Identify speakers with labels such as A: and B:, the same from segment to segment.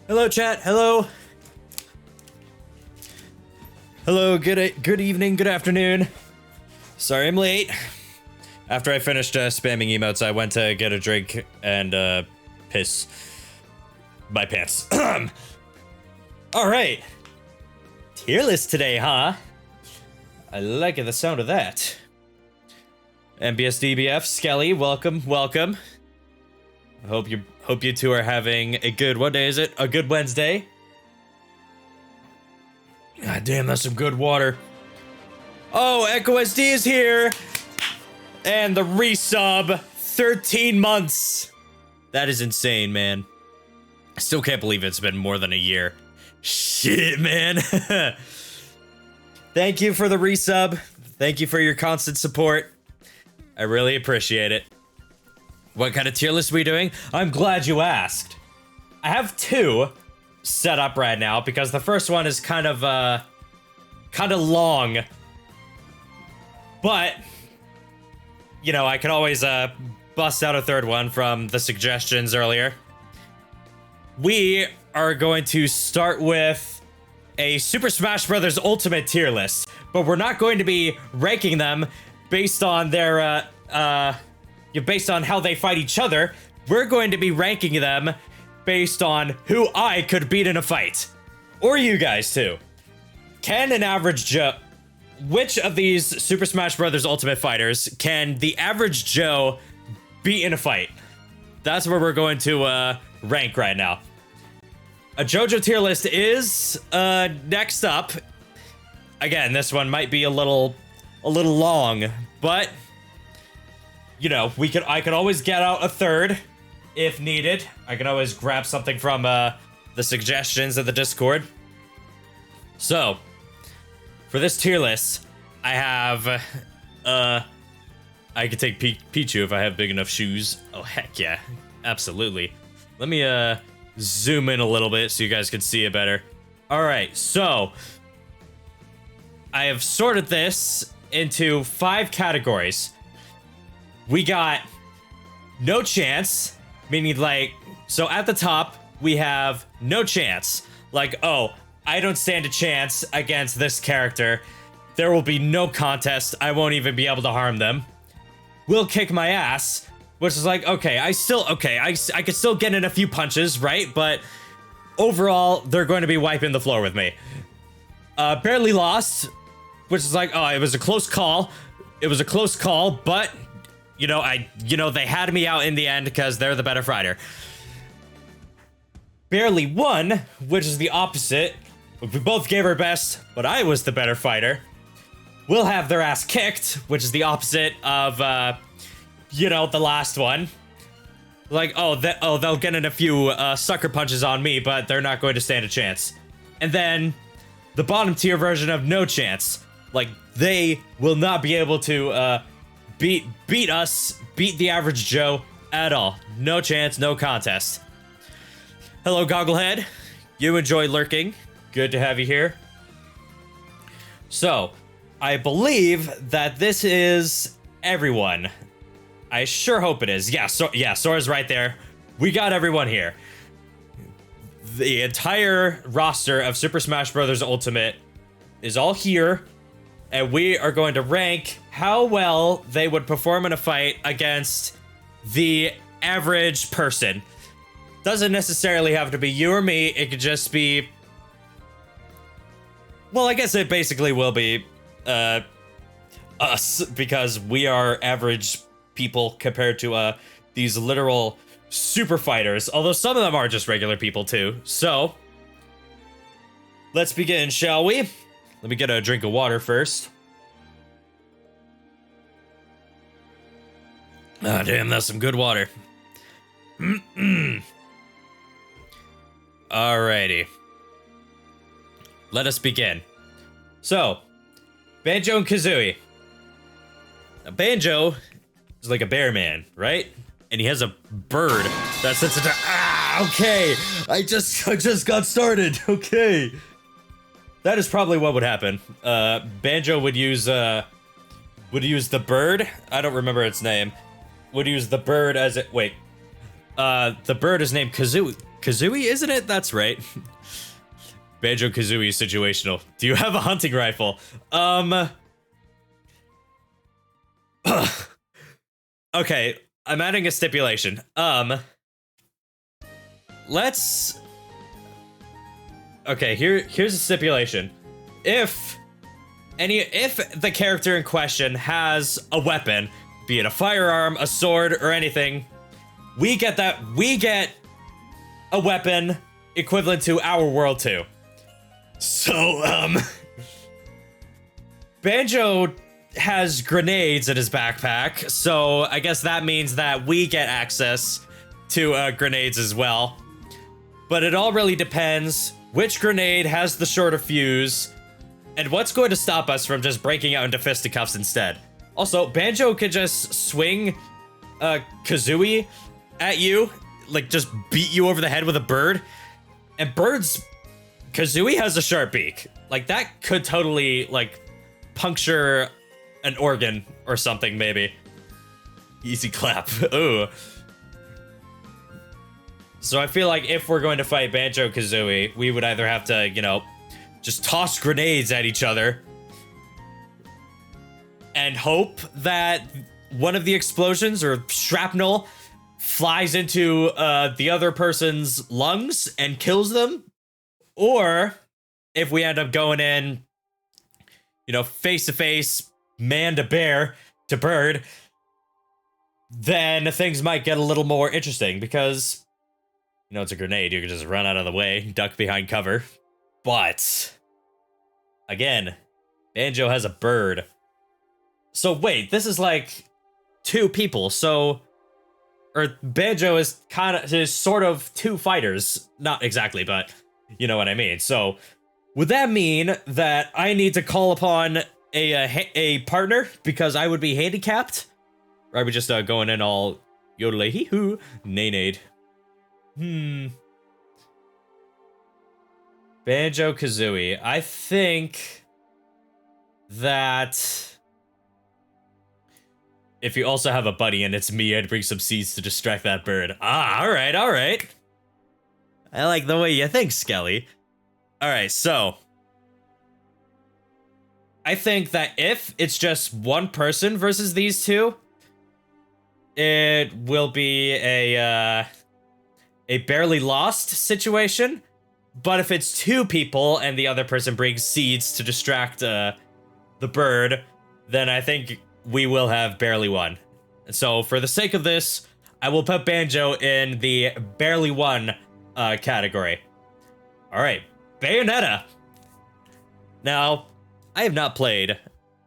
A: Hello, chat. Hello. Hello. Good evening. Good afternoon. Sorry, I'm late. After I finished spamming emotes, I went to get a drink and piss my pants. All right. Tier list today, huh? I like the sound of that. MBSDBF, Skelly, welcome. I hope you two are having a good, what day is it? A good Wednesday. God damn, that's some good water. Oh, Echo SD is here. And the resub, 13 months. That is insane, man. I still can't believe it's been more than a year. Shit, man. Thank you for the resub. Thank you for your constant support. I really appreciate it. What kind of tier list are we doing? I'm glad you asked. I have two set up right now because the first one is kind of long. But, you know, I could always bust out a third one from the suggestions earlier. We are going to start with a Super Smash Bros. Ultimate tier list, but we're not going to be ranking them based on their, based on how they fight each other. We're going to be ranking them based on who I could beat in a fight. Or you guys, too. Can an average Joe... Which of these Super Smash Bros. Ultimate fighters can the average Joe beat in a fight? That's where we're going to rank right now. A JoJo tier list is next up. Again, this one might be a little long, but you know, I could always get out a third if needed. I can always grab something from the suggestions of the Discord. So, for this tier list, I have I could take Pichu if I have big enough shoes. Oh heck yeah, absolutely. Let me zoom in a little bit so you guys can see it better. All right, so I have sorted this into 5 categories. We got no chance, meaning like, so at the top, we have no chance. Like, oh, I don't stand a chance against this character. There will be no contest. I won't even be able to harm them. Will kick my ass, which is like, okay, I could still get in a few punches, right? But overall, they're going to be wiping the floor with me. Barely lost, which is like, oh, it was a close call. It was a close call, but they had me out in the end because they're the better fighter. Barely won, which is the opposite. We both gave our best, but I was the better fighter. Will have their ass kicked, which is the opposite of, the last one. Like, they'll get in a few sucker punches on me, but they're not going to stand a chance. And then the bottom tier version of no chance. Like, they will not be able to beat the average Joe at all. No chance, no contest. Hello, Gogglehead. You enjoy lurking. Good to have you here. So, I believe that this is everyone. I sure hope it is. Yeah, Sora's right there. We got everyone here. The entire roster of Super Smash Bros. Ultimate is all here, and we are going to rank how well they would perform in a fight against the average person. Doesn't necessarily have to be you or me. It could just be... Well, I guess it basically will be us, because we are average people compared to these literal super fighters, although some of them are just regular people too. So let's begin, shall we? Let me get a drink of water first. Ah, damn, that's some good water. Alrighty, let us begin. So, Banjo and Kazooie. Now, Banjo is like a bear man, right? And he has a bird that sits into... okay. I just got started. Okay. That is probably what would happen. Banjo would use the bird. I don't remember its name. Would use the bird as it... Wait. The bird is named Kazooie. Kazooie, isn't it? That's right. Banjo-Kazooie situational. Do you have a hunting rifle? Okay, I'm adding a stipulation. Let's... Okay, here's a stipulation. If the character in question has a weapon, be it a firearm, a sword, or anything, we get a weapon equivalent to our world too. So, Banjo has grenades in his backpack, so I guess that means that we get access to grenades as well. But it all really depends which grenade has the shorter fuse, and what's going to stop us from just breaking out into fisticuffs instead. Also, Banjo could just swing Kazooie at you, like just beat you over the head with a bird. And Kazooie has a sharp beak. Like, that could totally, like, puncture an organ or something, maybe. Easy clap. Ooh. So I feel like if we're going to fight Banjo-Kazooie, we would either have to, you know, just toss grenades at each other and hope that one of the explosions or shrapnel flies into the other person's lungs and kills them. Or if we end up going in, you know, face to face, man to bear to bird, then things might get a little more interesting because, you know, it's a grenade. You can just run out of the way, duck behind cover. But, again, Banjo has a bird. So wait, this is like 2 people, so... Or Banjo is sort of 2 fighters. Not exactly, but you know what I mean. So, would that mean that I need to call upon a partner because I would be handicapped? Or are we just going in all yodelay hee hoo, nay-nayed? Banjo-Kazooie. I think that if you also have a buddy and it's me, I'd bring some seeds to distract that bird. Ah, alright, alright. I like the way you think, Skelly. Alright, so I think that if it's just one person versus these 2, it will be a barely lost situation. But if it's 2 people and the other person brings seeds to distract the bird, then I think we will have barely won. So for the sake of this, I will put Banjo in the barely won category. Alright, Bayonetta. Now, I have not played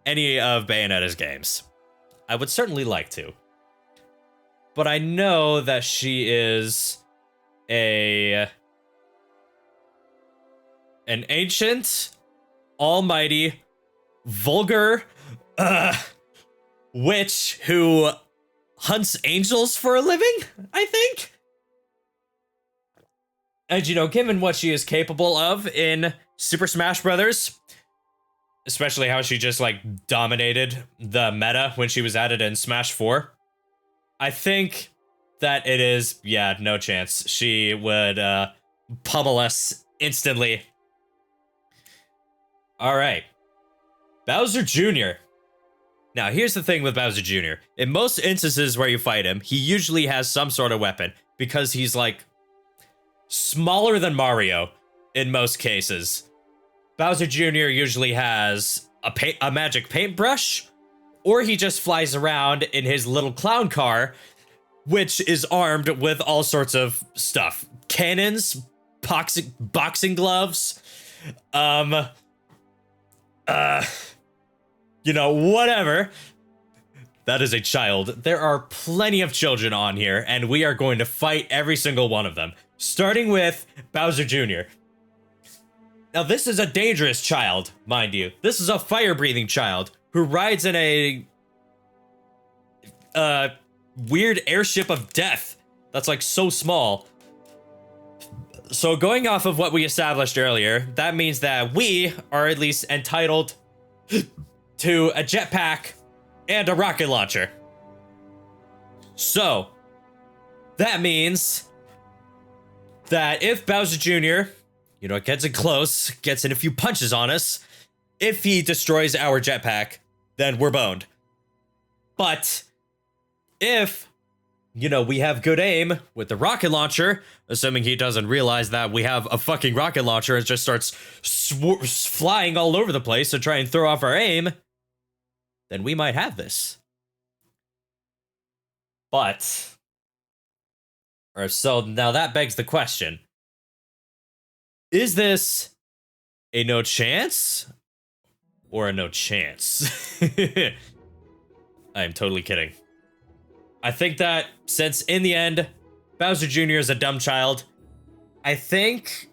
A: any of Bayonetta's games. I would certainly like to. But I know that she is an ancient, almighty, vulgar, witch who hunts angels for a living, I think? And, you know, given what she is capable of in Super Smash Brothers, especially how she just, like, dominated the meta when she was added in Smash 4, I think that it is, yeah, no chance. She would pummel us instantly. Alright. Bowser Jr. Now, here's the thing with Bowser Jr. In most instances where you fight him, he usually has some sort of weapon, because he's, like, smaller than Mario in most cases. Bowser Jr. usually has a magic paintbrush, or he just flies around in his little clown car, which is armed with all sorts of stuff. Cannons, boxing gloves, you know, whatever. That is a child. There are plenty of children on here, and we are going to fight every single one of them. Starting with Bowser Jr. Now, this is a dangerous child, mind you. This is a fire-breathing child who rides in a weird airship of death that's, like, so small. So going off of what we established earlier, that means that we are at least entitled to a jetpack and a rocket launcher. So that means that if Bowser Jr., gets in close, gets in a few punches on us, if he destroys our jetpack, then we're boned. But if, we have good aim with the rocket launcher, assuming he doesn't realize that we have a fucking rocket launcher and just starts flying all over the place to try and throw off our aim, then we might have this. But, so now that begs the question. Is this a no chance or a no chance? I am totally kidding. I think that since in the end, Bowser Jr. is a dumb child, I think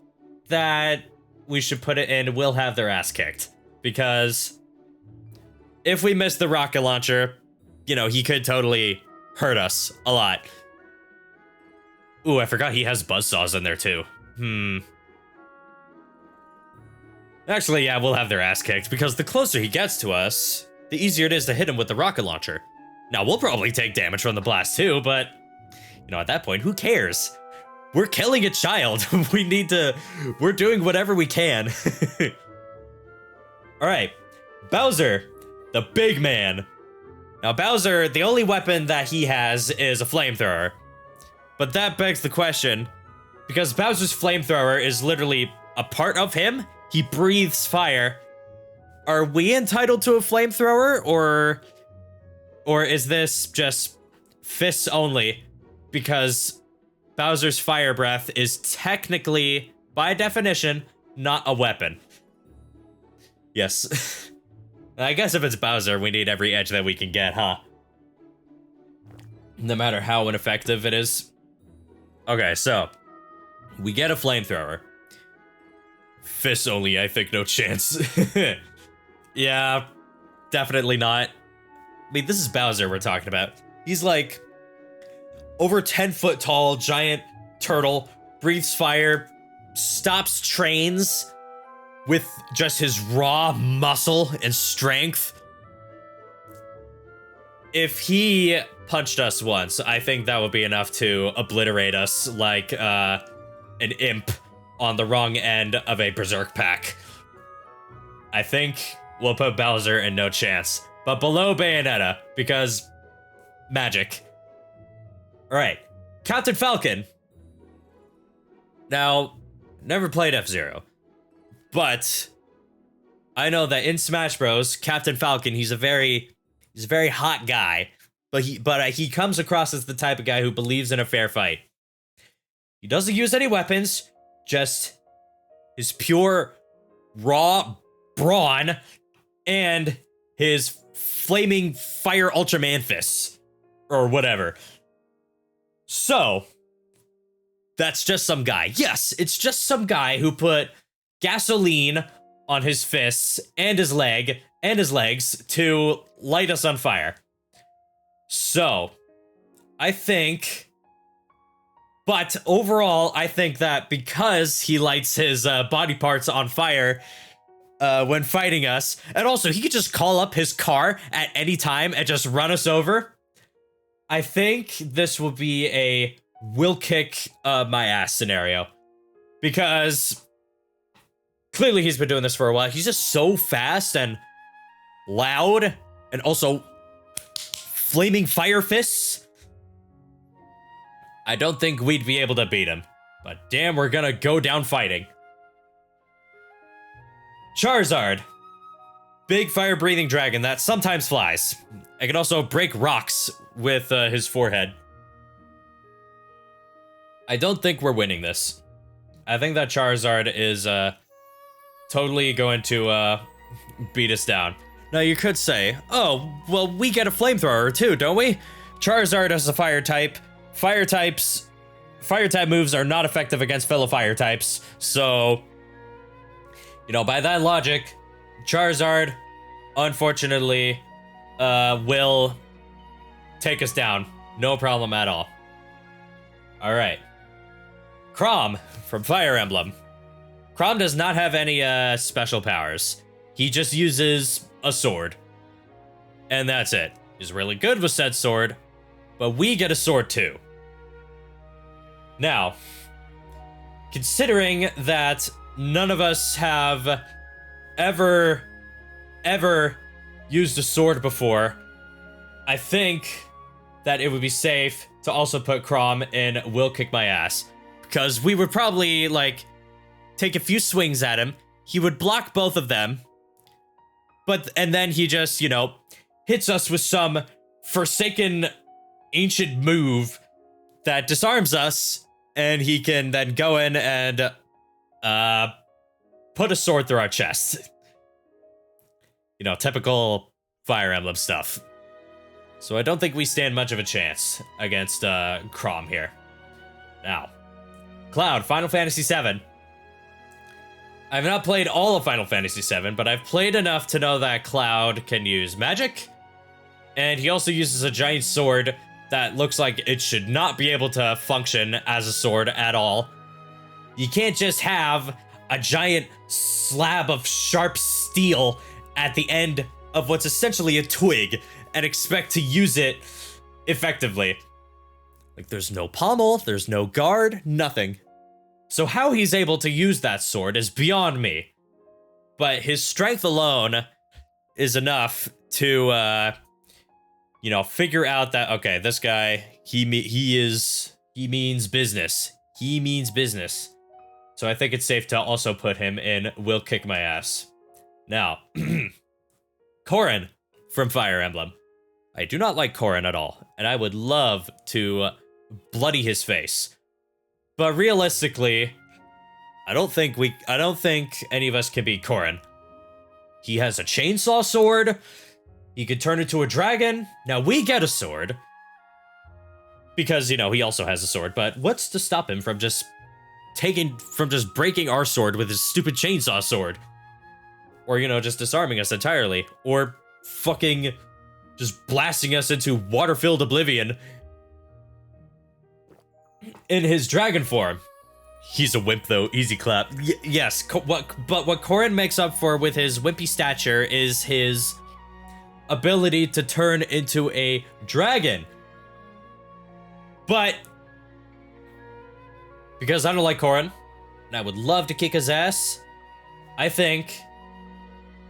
A: that we should put it in we'll have their ass kicked. Because if we miss the rocket launcher, he could totally hurt us a lot. Ooh, I forgot he has buzzsaws in there too. Actually, yeah, we'll have their ass kicked because the closer he gets to us, the easier it is to hit him with the rocket launcher. Now, we'll probably take damage from the blast too, but, at that point, who cares? We're killing a child. We're doing whatever we can. All right, Bowser, the big man. Now, Bowser, the only weapon that he has is a flamethrower. But that begs the question, because Bowser's flamethrower is literally a part of him, he breathes fire. Are we entitled to a flamethrower, or is this just fists only? Because Bowser's fire breath is technically, by definition, not a weapon. Yes. I guess if it's Bowser, we need every edge that we can get, huh? No matter how ineffective it is. Okay, so we get a flamethrower. Fists only, I think, no chance. Yeah, definitely not. I mean, this is Bowser we're talking about. He's like over 10 foot tall, giant turtle, breathes fire, stops trains with just his raw muscle and strength. If he punched us once, I think that would be enough to obliterate us like an imp on the wrong end of a berserk pack. I think we'll put Bowser in no chance, but below Bayonetta, because magic. All right, Captain Falcon. Now, never played F-Zero, but I know that in Smash Bros, Captain Falcon, he's a very hot guy, but he comes across as the type of guy who believes in a fair fight. He doesn't use any weapons, just his pure raw brawn and his flaming fire Ultraman fists or whatever. So that's just some guy. Yes, it's just some guy who put gasoline on his fists and his legs to light us on fire. So I think, but overall, I think that because he lights his body parts on fire when fighting us, and also he could just call up his car at any time and just run us over, I think this will be a will kick my ass scenario. Because clearly he's been doing this for a while. He's just so fast and loud, and also flaming fire fists. I don't think we'd be able to beat him, but damn, we're gonna go down fighting. Charizard. Big fire-breathing dragon that sometimes flies. I can also break rocks with his forehead. I don't think we're winning this. I think that Charizard is totally going to beat us down. Now you could say, oh, well, we get a flamethrower too, don't we? Charizard has a fire type. Fire type moves are not effective against fellow fire types. So, by that logic, Charizard, unfortunately, will take us down. No problem at all. All right. Chrom from Fire Emblem. Chrom does not have any special powers. He just uses a sword. And that's it. He's really good with said sword, but we get a sword too. Now, considering that none of us have ever used a sword before, I think that it would be safe to also put Crom in Will Kick My Ass. Because we would probably, like, take a few swings at him. He would block both of them. And then he just, you know, hits us with some forsaken ancient move that disarms us. And he can then go in and put a sword through our chest. You know, typical Fire Emblem stuff. So I don't think we stand much of a chance against Crom here. Now, Cloud, Final Fantasy VII. I've not played all of Final Fantasy VII, but I've played enough to know that Cloud can use magic. And he also uses a giant sword that looks like it should not be able to function as a sword at all. You can't just have a giant slab of sharp steel at the end of what's essentially a twig and expect to use it effectively. Like, there's no pommel, there's no guard, nothing. So how he's able to use that sword is beyond me. But his strength alone is enough to, you know, figure out that, okay, this guy, he means business. He means business. So I think it's safe to also put him in Will Kick My Ass. Now, Corrin from Fire Emblem. I do not like Corrin at all, and I would love to bloody his face. But realistically, I don't think any of us can beat Corrin. He has a chainsaw sword. He could turn into a dragon. Now we get a sword. Because, you know, he also has a sword, but what's to stop him from just breaking our sword with his stupid chainsaw sword? Or, you know, just disarming us entirely. Or fucking just blasting us into water-filled oblivion in his dragon form. He's a wimp, though. Easy clap. Yes, but what Corrin makes up for with his wimpy stature is his ability to turn into a dragon. But because I don't like Corrin, and I would love to kick his ass, I think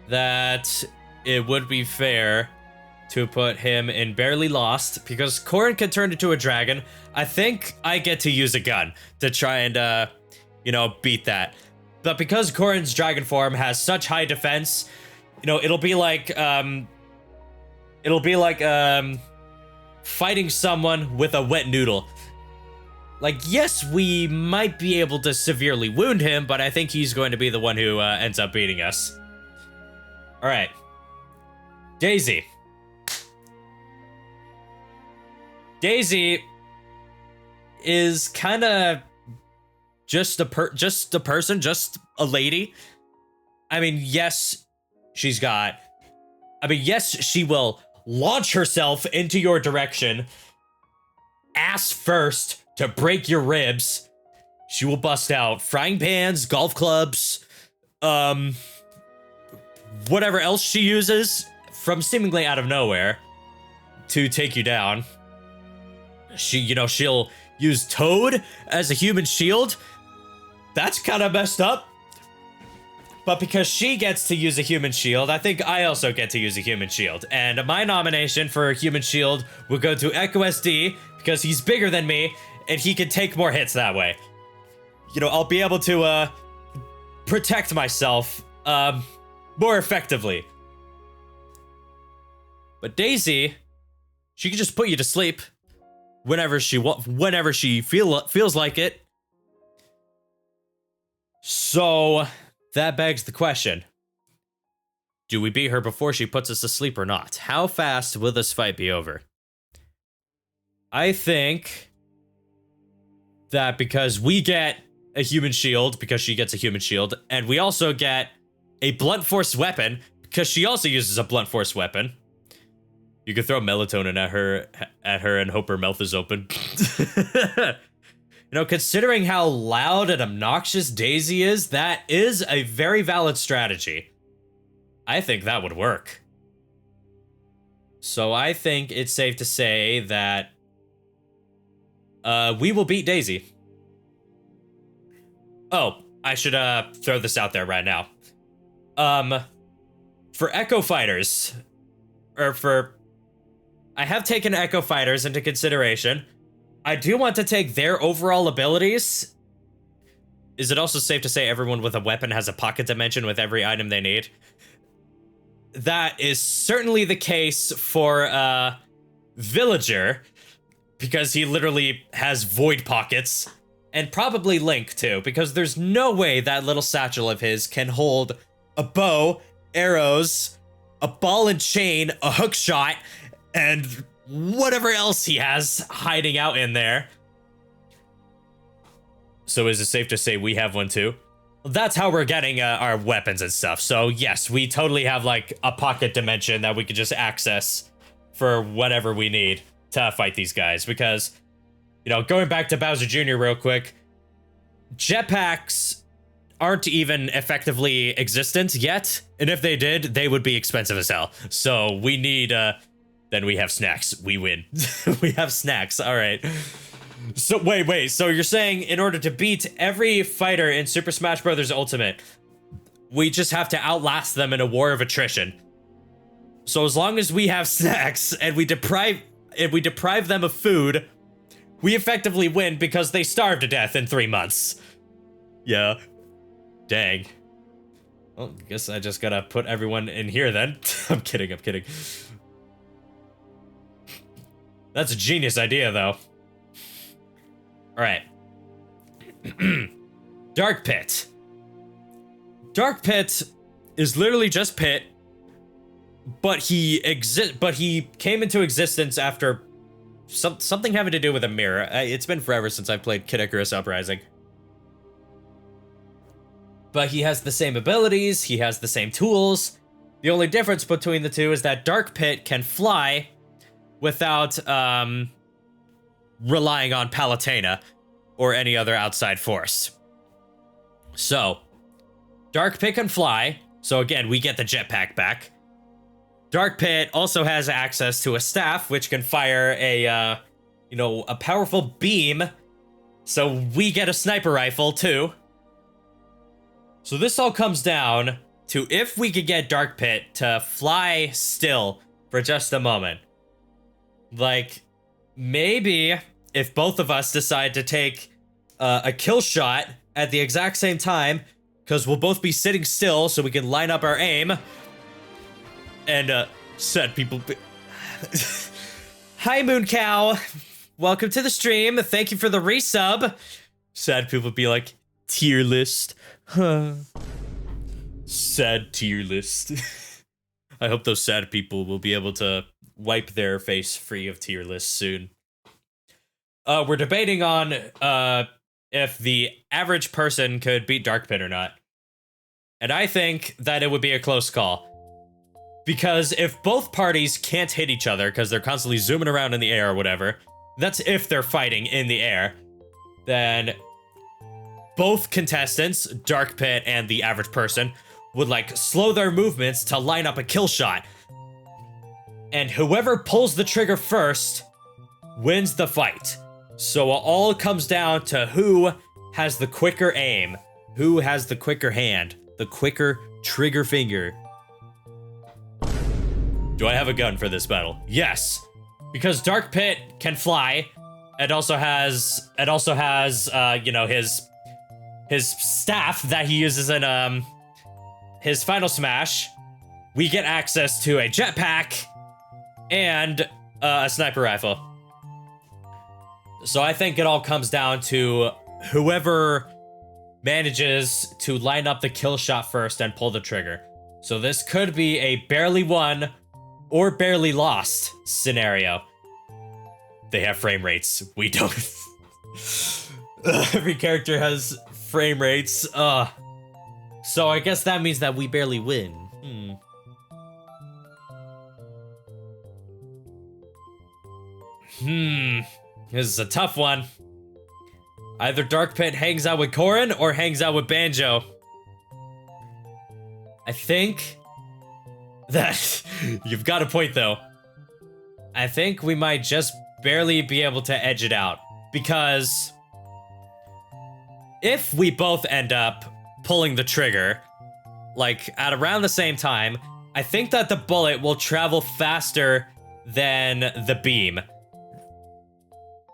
A: that it would be fair to put him in Barely Lost, because Corrin can turn into a dragon. I think I get to use a gun to try and, you know, beat that. But because Corrin's dragon form has such high defense, you know, it'll be like fighting someone with a wet noodle. Like, yes, we might be able to severely wound him, but I think he's going to be the one who ends up beating us. All right. Daisy. Daisy is kind of just a person, just a lady. I mean, yes, she will launch herself into your direction, ass first, to break your ribs. She will bust out frying pans, golf clubs, whatever else she uses from seemingly out of nowhere to take you down. She'll use Toad as a human shield. That's kind of messed up. But because she gets to use a human shield, I think I also get to use a human shield. And my nomination for a human shield will go to Echo SD, because he's bigger than me, and he can take more hits that way. You know, I'll be able to, protect myself, more effectively. But Daisy, she can just put you to sleep whenever she feels like it. So that begs the question: do we beat her before she puts us to sleep or not? How fast will this fight be over? I think that because we get a human shield, because she gets a human shield, and we also get a blunt force weapon, because she also uses a blunt force weapon. You could throw melatonin at her and hope her mouth is open. You know, considering how loud and obnoxious Daisy is, that is a very valid strategy. I think that would work. So I think it's safe to say that we will beat Daisy. Oh, I should throw this out there right now. For Echo Fighters, I have taken Echo Fighters into consideration. I do want to take their overall abilities. Is it also safe to say everyone with a weapon has a pocket dimension with every item they need? That is certainly the case for Villager, because he literally has void pockets. And probably Link too, because there's no way that little satchel of his can hold a bow, arrows, a ball and chain, a hook shot, and whatever else he has hiding out in there. So is it safe to say we have one too? That's how we're getting our weapons and stuff. So yes, we totally have like a pocket dimension that we could just access for whatever we need to fight these guys. Because, you know, going back to Bowser Jr. real quick, jetpacks aren't even effectively existent yet. And if they did, they would be expensive as hell. So we need, then we have snacks. We win. We have snacks. All right. So wait. So you're saying in order to beat every fighter in Super Smash Bros. Ultimate, we just have to outlast them in a war of attrition. So as long as we have snacks and we deprive them of food, we effectively win because they starve to death in 3 months. Yeah. Dang. Well, I guess I just gotta put everyone in here then. I'm kidding. That's a genius idea, though. Alright. Dark Pit. Dark Pit is literally just Pit, but he came into existence after something having to do with a mirror. It's been forever since I've played Kid Icarus Uprising. But he has the same abilities, he has the same tools. The only difference between the two is that Dark Pit can fly without relying on Palutena or any other outside force. So, Dark Pit can fly, so again, we get the jetpack back. Dark Pit also has access to a staff, which can fire a powerful beam, so we get a sniper rifle too. So this all comes down to if we could get Dark Pit to fly still for just a moment. Like, maybe if both of us decide to take a kill shot at the exact same time, because we'll both be sitting still so we can line up our aim. And, sad people... Hi, Moon Cow. Welcome to the stream. Thank you for the resub. Sad people be like, tier list. Huh. Sad tier list. I hope those sad people will be able to wipe their face free of tier lists soon. We're debating on if the average person could beat Dark Pit or not. And I think that it would be a close call. Because if both parties can't hit each other because they're constantly zooming around in the air or whatever, that's if they're fighting in the air, then both contestants, Dark Pit and the average person, would like slow their movements to line up a kill shot. And whoever pulls the trigger first wins the fight. So it all comes down to who has the quicker aim, who has the quicker hand, the quicker trigger finger. Do I have a gun for this battle? Yes, because Dark Pit can fly. It also has his staff that he uses in his final smash. We get access to a jetpack and a sniper rifle. So I think it all comes down to whoever manages to line up the kill shot first and pull the trigger. So this could be a barely won or barely lost scenario. They have frame rates. We don't. Every character has frame rates. So I guess that means that we barely win. This is a tough one. Either Dark Pit hangs out with Corrin or hangs out with Banjo. I think that you've got a point though. I think we might just barely be able to edge it out because if we both end up pulling the trigger, like at around the same time, I think that the bullet will travel faster than the beam.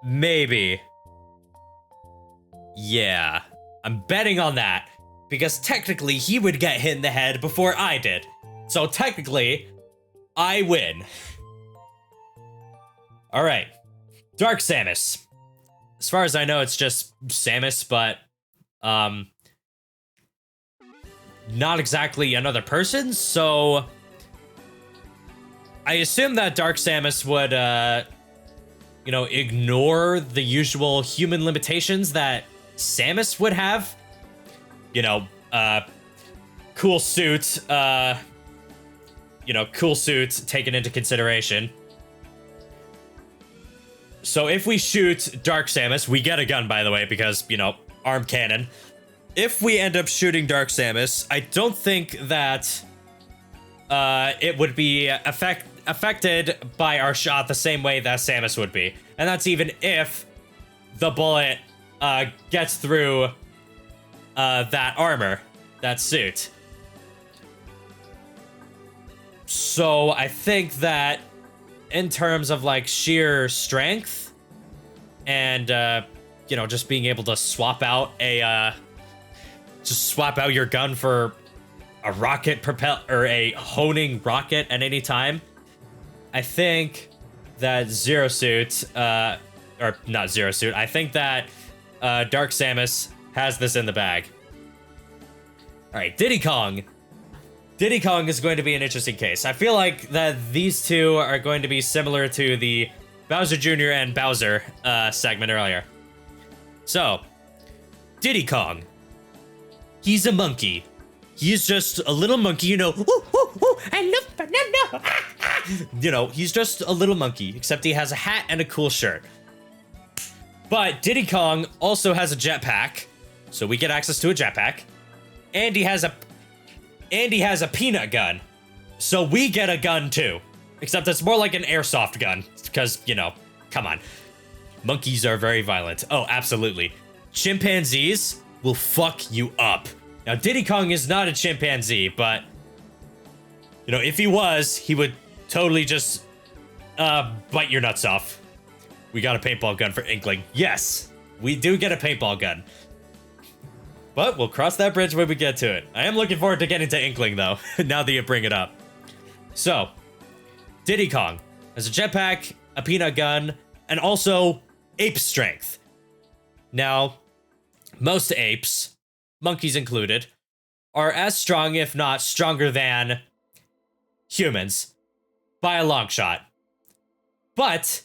A: Maybe. Yeah, I'm betting on that, because technically he would get hit in the head before I did. So technically, I win. All right, Dark Samus. As far as I know, it's just Samus, but not exactly another person, so I assume that Dark Samus would, you know, ignore the usual human limitations that Samus would have. You know, cool suit, you know, cool suit taken into consideration. So if we shoot Dark Samus, we get a gun, by the way, because, you know, arm cannon. If we end up shooting Dark Samus, I don't think that it would be affected by our shot the same way that Samus would be. And that's even if the bullet gets through that armor, that suit. So I think that in terms of like sheer strength and you know, just being able to swap out a just swap out your gun for a rocket propel or a honing rocket at any time, I think that Zero Suit or not Zero Suit, I think that Dark Samus has this in the bag. All right, Diddy Kong. Diddy Kong is going to be an interesting case. I feel like that these two are going to be similar to the Bowser Jr. and Bowser segment earlier. So, Diddy Kong. He's a monkey. He's just a little monkey, you know. Ooh, ooh, ooh, I love banana. You know, he's just a little monkey, except he has a hat and a cool shirt. But Diddy Kong also has a jetpack, so we get access to a jetpack, and he has a peanut gun, so we get a gun too. Except it's more like an airsoft gun, because, you know, come on. Monkeys are very violent. Oh, absolutely. Chimpanzees will fuck you up. Now, Diddy Kong is not a chimpanzee, but, you know, if he was, he would totally just bite your nuts off. We got a paintball gun for Inkling. Yes, we do get a paintball gun. But we'll cross that bridge when we get to it. I am looking forward to getting to Inkling, though, now that you bring it up. So, Diddy Kong has a jetpack, a peanut gun, and also ape strength. Now, most apes, monkeys included, are as strong, if not stronger than humans by a long shot. But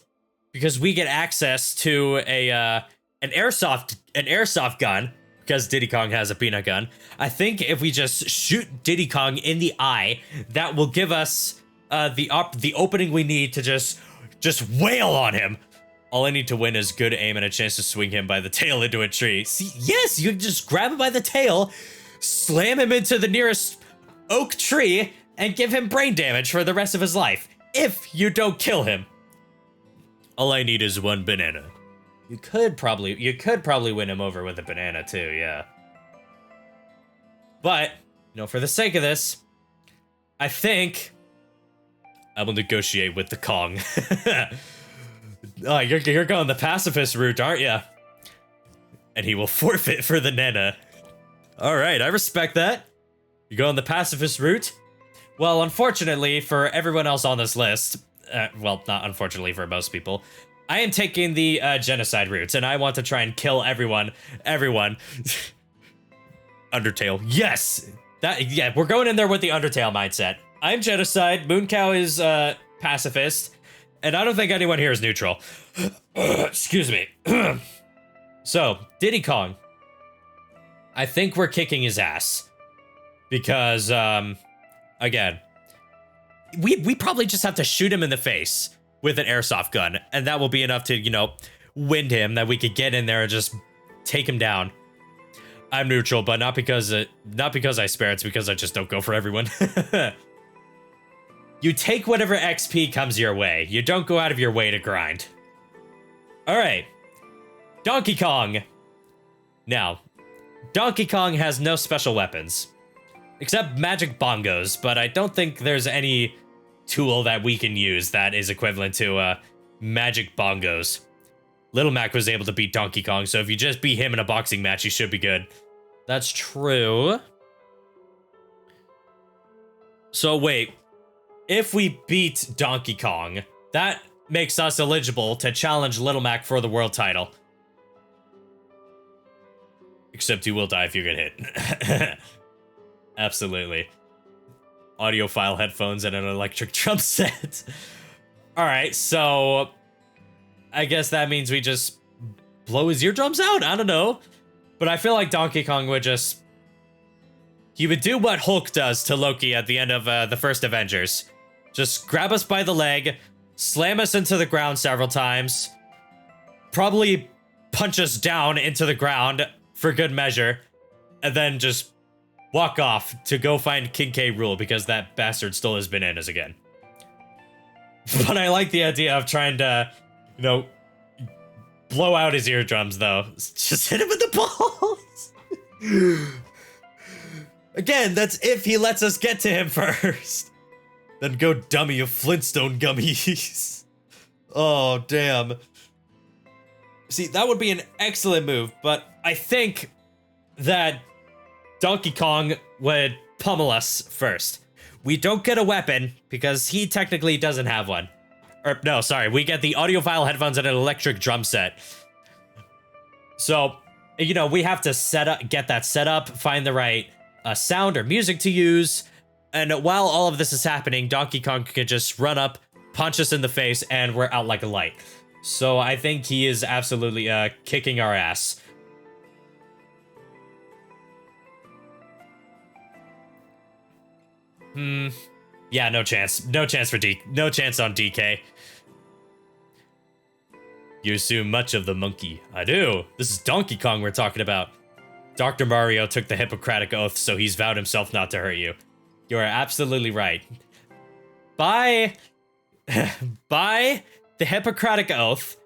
A: because we get access to an airsoft gun, because Diddy Kong has a peanut gun, I think if we just shoot Diddy Kong in the eye, that will give us the opening we need to just wail on him. All I need to win is good aim and a chance to swing him by the tail into a tree. See, yes, you just grab him by the tail, slam him into the nearest oak tree, and give him brain damage for the rest of his life, if you don't kill him. All I need is one banana. You could probably win him over with a banana too, yeah. But, you know, for the sake of this, I think I will negotiate with the Kong. Oh, you're going the pacifist route, aren't you? And he will forfeit for the Nana. All right, I respect that. You go on the pacifist route? Well, unfortunately for everyone else on this list, well, not unfortunately for most people, I am taking the genocide route, and I want to try and kill everyone. Undertale, yes! Yeah, we're going in there with the Undertale mindset. I'm genocide, Mooncow is pacifist, and I don't think anyone here is neutral. Excuse me. So, Diddy Kong. I think we're kicking his ass. Because, again, we probably just have to shoot him in the face with an airsoft gun, and that will be enough to, you know, wind him, that we could get in there and just take him down. I'm neutral, but not because I spare, it's because I just don't go for everyone. You take whatever XP comes your way. You don't go out of your way to grind. All right. Donkey Kong. Now, Donkey Kong has no special weapons. Except magic bongos, but I don't think there's any tool that we can use that is equivalent to magic bongos. Little Mac was able to beat Donkey Kong, so if you just beat him in a boxing match, you should be good. That's true. So wait, if we beat Donkey Kong, that makes us eligible to challenge Little Mac for the world title. Except you will die if you get hit. Absolutely. Audiophile headphones and an electric drum set. Alright, so I guess that means we just blow his eardrums out? I don't know. But I feel like Donkey Kong would just... He would do what Hulk does to Loki at the end of the first Avengers. Just grab us by the leg, slam us into the ground several times, probably punch us down into the ground for good measure, and then just walk off to go find King K. Rool because that bastard stole his bananas again. But I like the idea of trying to, you know, blow out his eardrums, though. Just hit him with the balls. Again, that's if he lets us get to him first. Then go dummy of Flintstone gummies. Oh, damn. See, that would be an excellent move, but I think that Donkey Kong would pummel us first. We don't get a weapon because he technically doesn't have one. Or no, sorry, we get the audiophile headphones and an electric drum set. So, you know, we have to get that set up, find the right sound or music to use. And while all of this is happening, Donkey Kong can just run up, punch us in the face, and we're out like a light. So I think he is absolutely kicking our ass. Yeah, no chance. No chance for no chance on DK. You assume much of the monkey. I do. This is Donkey Kong we're talking about. Dr. Mario took the Hippocratic Oath, so he's vowed himself not to hurt you. You are absolutely right. By the Hippocratic Oath,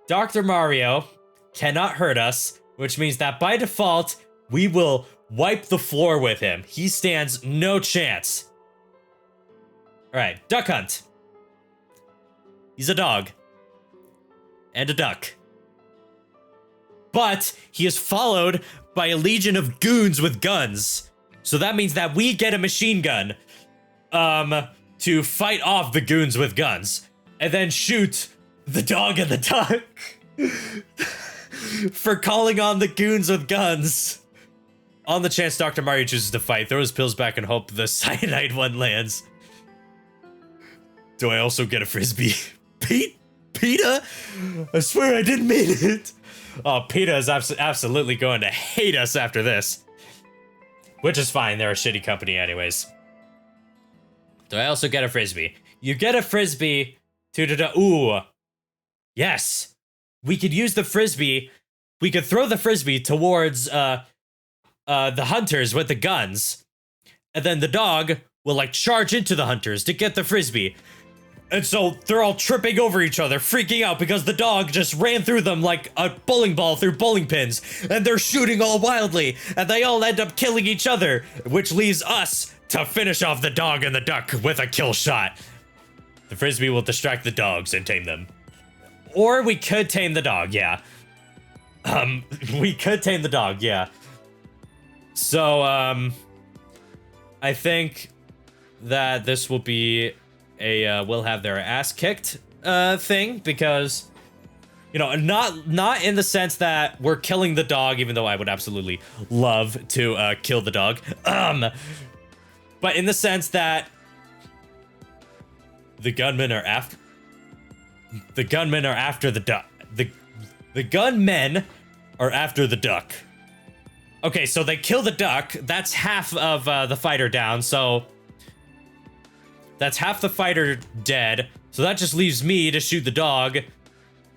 A: Dr. Mario cannot hurt us, which means that by default, we will wipe the floor with him. He stands no chance. Alright, Duck Hunt. He's a dog. And a duck. But he is followed by a legion of goons with guns. So that means that we get a machine gun to fight off the goons with guns. And then shoot the dog and the duck for calling on the goons with guns. On the chance Dr. Mario chooses to fight, throw his pills back and hope the cyanide one lands. Do I also get a frisbee? PETA? I swear I didn't mean it. Oh, PETA is absolutely going to hate us after this. Which is fine, they're a shitty company anyways. Do I also get a frisbee? You get a frisbee to ooh. Yes. We could use the frisbee. We could throw the frisbee towards the hunters with the guns. And then the dog will like charge into the hunters to get the frisbee. And so they're all tripping over each other, freaking out because the dog just ran through them like a bowling ball through bowling pins. And they're shooting all wildly. And they all end up killing each other, which leaves us to finish off the dog and the duck with a kill shot. The frisbee will distract the dogs and tame them. Or we could tame the dog, yeah. We could tame the dog, yeah. So, I think that this will be a will have their ass kicked thing, because, you know, not in the sense that we're killing the dog, even though I would absolutely love to kill the dog, but in the sense that the gunmen are after the duck. The gunmen are after the duck. Okay, so they kill the duck. That's half of the fighter down, so that's half the fighter dead. So that just leaves me to shoot the dog.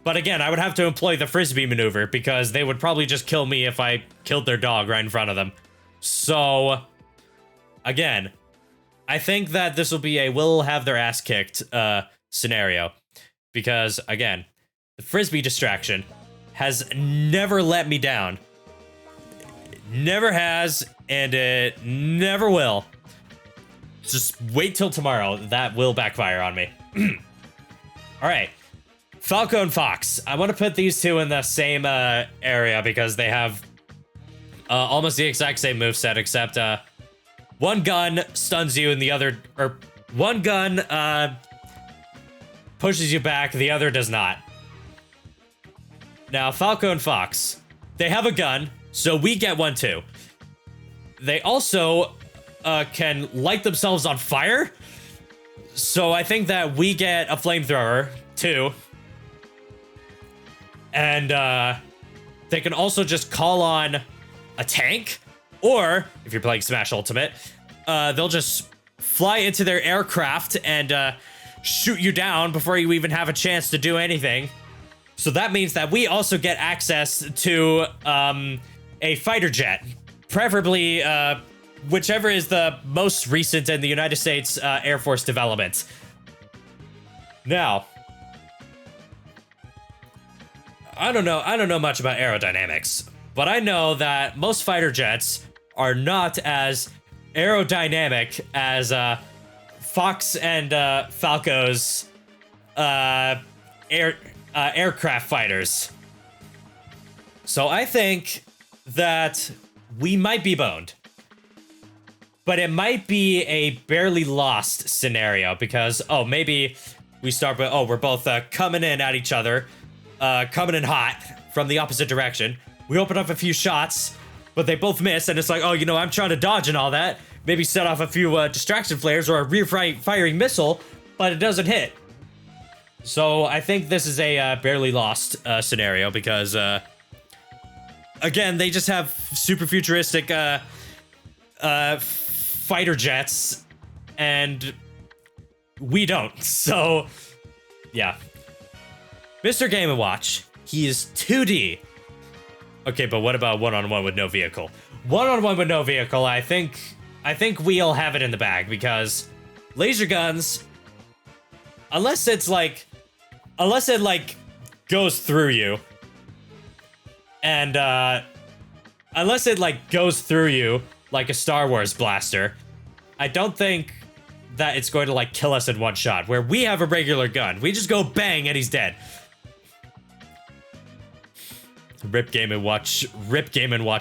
A: But again, I would have to employ the frisbee maneuver because they would probably just kill me if I killed their dog right in front of them. So, again, I think that this will be a will have their ass kicked scenario. Because, again, the frisbee distraction has never let me down. Never has, and it never will. Just wait till tomorrow. That will backfire on me. All right. Falco and Fox. I want to put these two in the same area because they have almost the exact same moveset, except one gun stuns you and the other... Or one gun pushes you back, the other does not. Now, Falco and Fox. They have a gun, so we get one too. They also can light themselves on fire. So I think that we get a flamethrower too. And they can also just call on a tank. Or, if you're playing Smash Ultimate, they'll just fly into their aircraft and shoot you down before you even have a chance to do anything. So that means that we also get access to a fighter jet, preferably whichever is the most recent in the United States Air Force development. Now, I don't know much about aerodynamics, but I know that most fighter jets are not as aerodynamic as Fox and Falco's aircraft fighters. So I think that we might be boned. But it might be a barely lost scenario because, oh, maybe we start with, oh, we're both coming in at each other, coming in hot from the opposite direction. We open up a few shots, but they both miss, and it's like, oh, you know, I'm trying to dodge and all that. Maybe set off a few distraction flares or a rear-firing missile, but it doesn't hit. So I think this is a barely lost scenario because, again, they just have super futuristic fighter jets, and we don't. So, yeah. Mr. Game & Watch, he is 2D. Okay, but what about one-on-one with no vehicle? One-on-one with no vehicle, I think we'll have it in the bag because laser guns, unless it goes through you, and unless it goes through you like a Star Wars blaster, I don't think that it's going to kill us in one shot. Where we have a regular gun, we just go bang and he's dead. Rip Game & Watch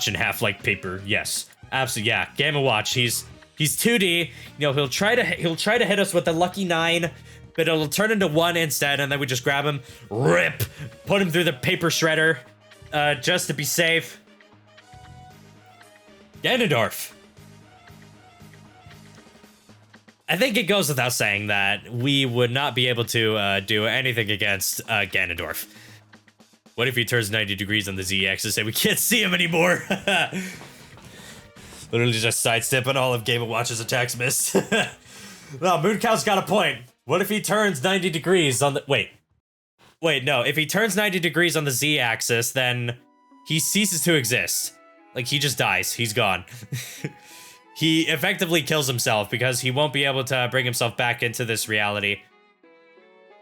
A: in half like paper. Yes, absolutely. Yeah, Game & Watch. He's 2D. You know, he'll try to hit us with the lucky 9, but it'll turn into 1 instead, and then we just grab him, rip, put him through the paper shredder, just to be safe. Ganondorf. I think it goes without saying that we would not be able to do anything against Ganondorf. What if he turns 90 degrees on the Z-axis and we can't see him anymore? Literally just sidestepping all of Game & Watch's attacks missed. No, Mooncow's got a point. What if he turns 90 degrees on the... Wait, no. If he turns 90 degrees on the Z-axis, then he ceases to exist. He just dies. He's gone. He effectively kills himself because he won't be able to bring himself back into this reality.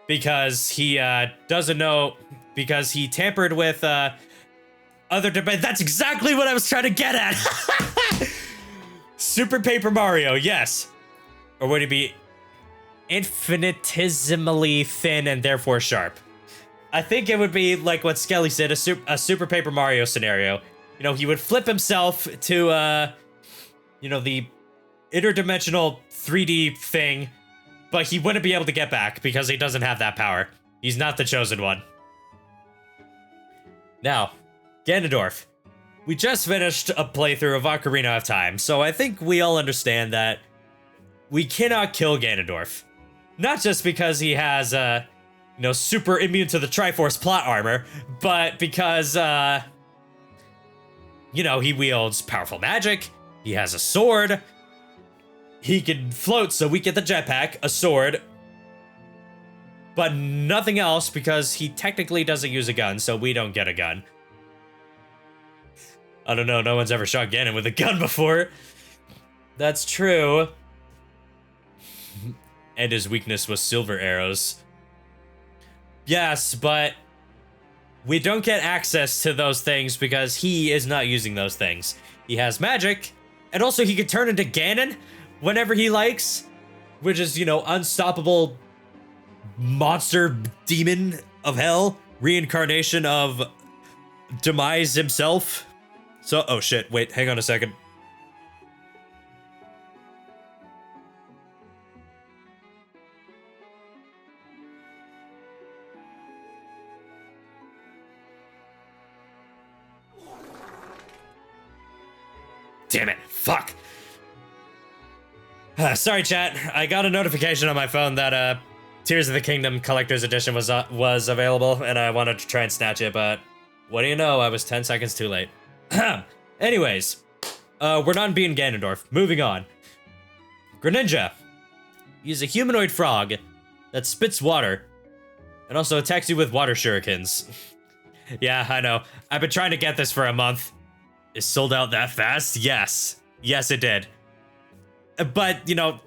A: Because he doesn't know... Because he tampered with other... That's exactly what I was trying to get at! Super Paper Mario, yes. Or would he be infinitesimally thin and therefore sharp? I think it would be like what Skelly said, a Super Paper Mario scenario. You know, he would flip himself to, you know, the interdimensional 3D thing, but he wouldn't be able to get back because he doesn't have that power. He's not the chosen one. Now, Ganondorf. We just finished a playthrough of Ocarina of Time, so I think we all understand that we cannot kill Ganondorf. Not just because he has, you know, super immune to the Triforce plot armor, but because, you know, he wields powerful magic, he has a sword, he can float so we get the jetpack, a sword, but nothing else because he technically doesn't use a gun, so we don't get a gun. I don't know, no one's ever shot Ganon with a gun before. That's true. And his weakness was silver arrows. Yes, but we don't get access to those things because he is not using those things. He has magic, and also he can turn into Ganon whenever he likes, which is, you know, unstoppable monster demon of hell, reincarnation of Demise himself. So, oh shit, wait, hang on a second. Damn it, fuck. Sorry, chat. I got a notification on my phone that Tears of the Kingdom Collector's Edition was available, and I wanted to try and snatch it, but what do you know? I was 10 seconds too late. Anyways, we're not being Ganondorf. Moving on. Greninja. He's a humanoid frog that spits water and also attacks you with water shurikens. Yeah, I know. I've been trying to get this for a month. It sold out that fast? Yes. Yes, it did. But, you know,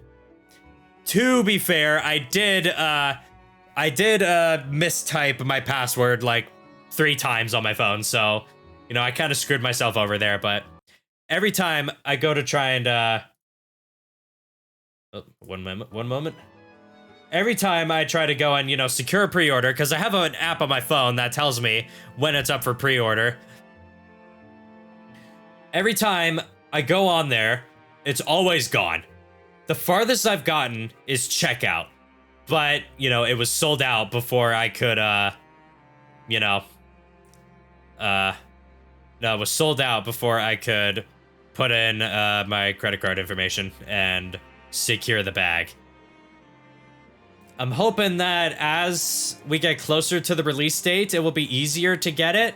A: to be fair, I did mistype my password like 3 times on my phone, so, you know, I kind of screwed myself over there, but every time I go to try and, one moment. Every time I try to go and, you know, secure a pre-order, because I have an app on my phone that tells me when it's up for pre-order. Every time I go on there, it's always gone. The farthest I've gotten is checkout. But, you know, it was sold out before I could, you know, no, it was sold out before I could put in my credit card information and secure the bag. I'm hoping that as we get closer to the release date, it will be easier to get it.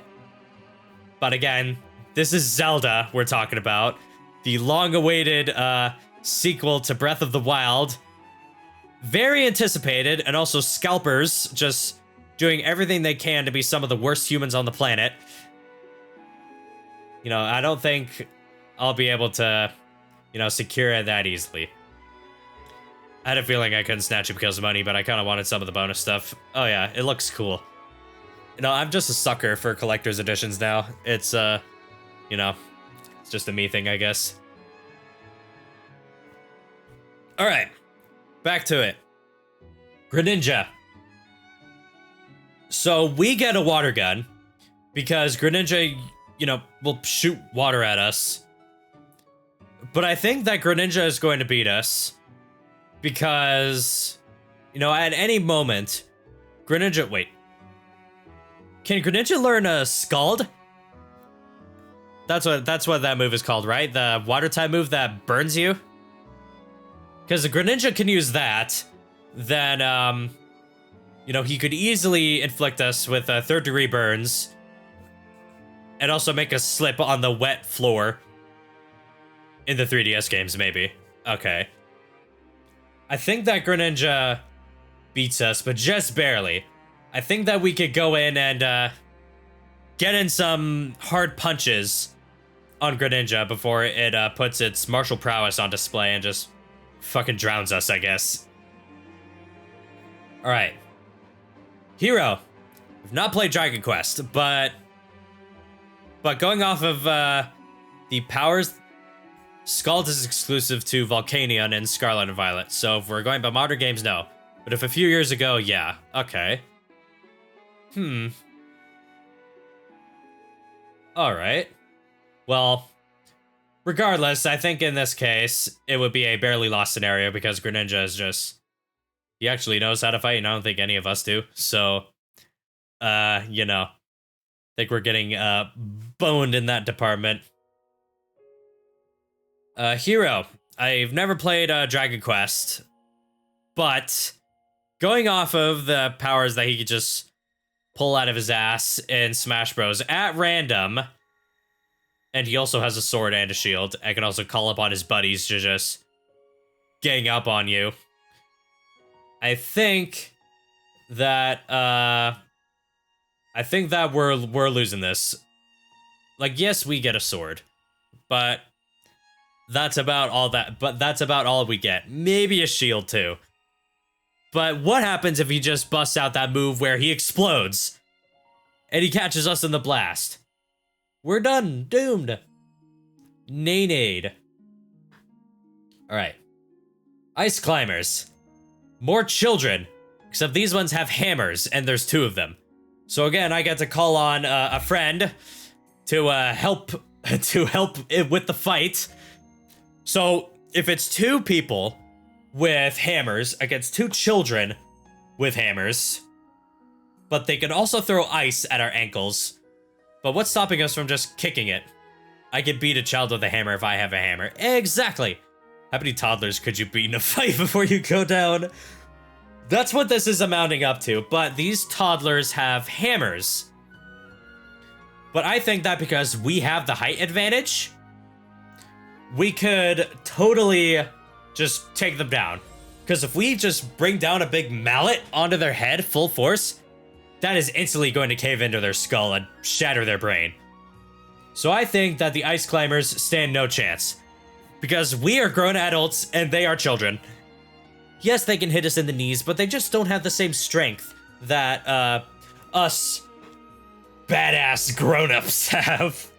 A: But again, this is Zelda we're talking about. The long-awaited sequel to Breath of the Wild. Very anticipated, and also scalpers just doing everything they can to be some of the worst humans on the planet. You know, I don't think I'll be able to, you know, secure it that easily. I had a feeling I couldn't snatch it because of money, but I kind of wanted some of the bonus stuff. Oh yeah, it looks cool. You know, I'm just a sucker for collector's editions now. It's, you know, it's just a me thing, I guess. Alright, back to it. Greninja. So we get a water gun because Greninja, you know, will shoot water at us. But I think that Greninja is going to beat us because, you know, at any moment, Greninja, wait. Can Greninja learn a Scald? That's what that move is called, right? The water type move that burns you? Because the Greninja can use that, then, you know, he could easily inflict us with 3rd-degree burns and also make us slip on the wet floor in the 3DS games, maybe. Okay. I think that Greninja beats us, but just barely. I think that we could go in and get in some hard punches on Greninja before it puts its martial prowess on display and just fucking drowns us, I guess. Alright. Hero. I've not played Dragon Quest, but going off of the powers, Scald is exclusive to Volcanion and Scarlet and Violet, so if we're going by modern games, no. But if a few years ago, yeah. Okay. Alright. Well, regardless, I think in this case, it would be a barely lost scenario because Greninja is just... He actually knows how to fight, and I don't think any of us do. So, you know, I think we're getting boned in that department. Hero. I've never played Dragon Quest, but going off of the powers that he could just pull out of his ass in Smash Bros. At random, and he also has a sword and a shield. I can also call upon his buddies to just gang up on you. I think that we're losing this. Like, yes, we get a sword, but that's about all we get. Maybe a shield too. But what happens if he just busts out that move where he explodes and he catches us in the blast. We're done. Doomed. Nay-nade. Alright. Ice climbers. More children. Except these ones have hammers, and there's 2 of them. So again, I get to call on a friend to help with the fight. So if it's 2 people with hammers against 2 children with hammers, but they can also throw ice at our ankles. But what's stopping us from just kicking it? I can beat a child with a hammer if I have a hammer. Exactly. How many toddlers could you beat in a fight before you go down? That's what this is amounting up to, but these toddlers have hammers. But I think that because we have the height advantage, we could totally just take them down. Because if we just bring down a big mallet onto their head full force, that is instantly going to cave into their skull and shatter their brain. So I think that the ice climbers stand no chance. Because we are grown adults and they are children. Yes, they can hit us in the knees, but they just don't have the same strength that us badass grown-ups have.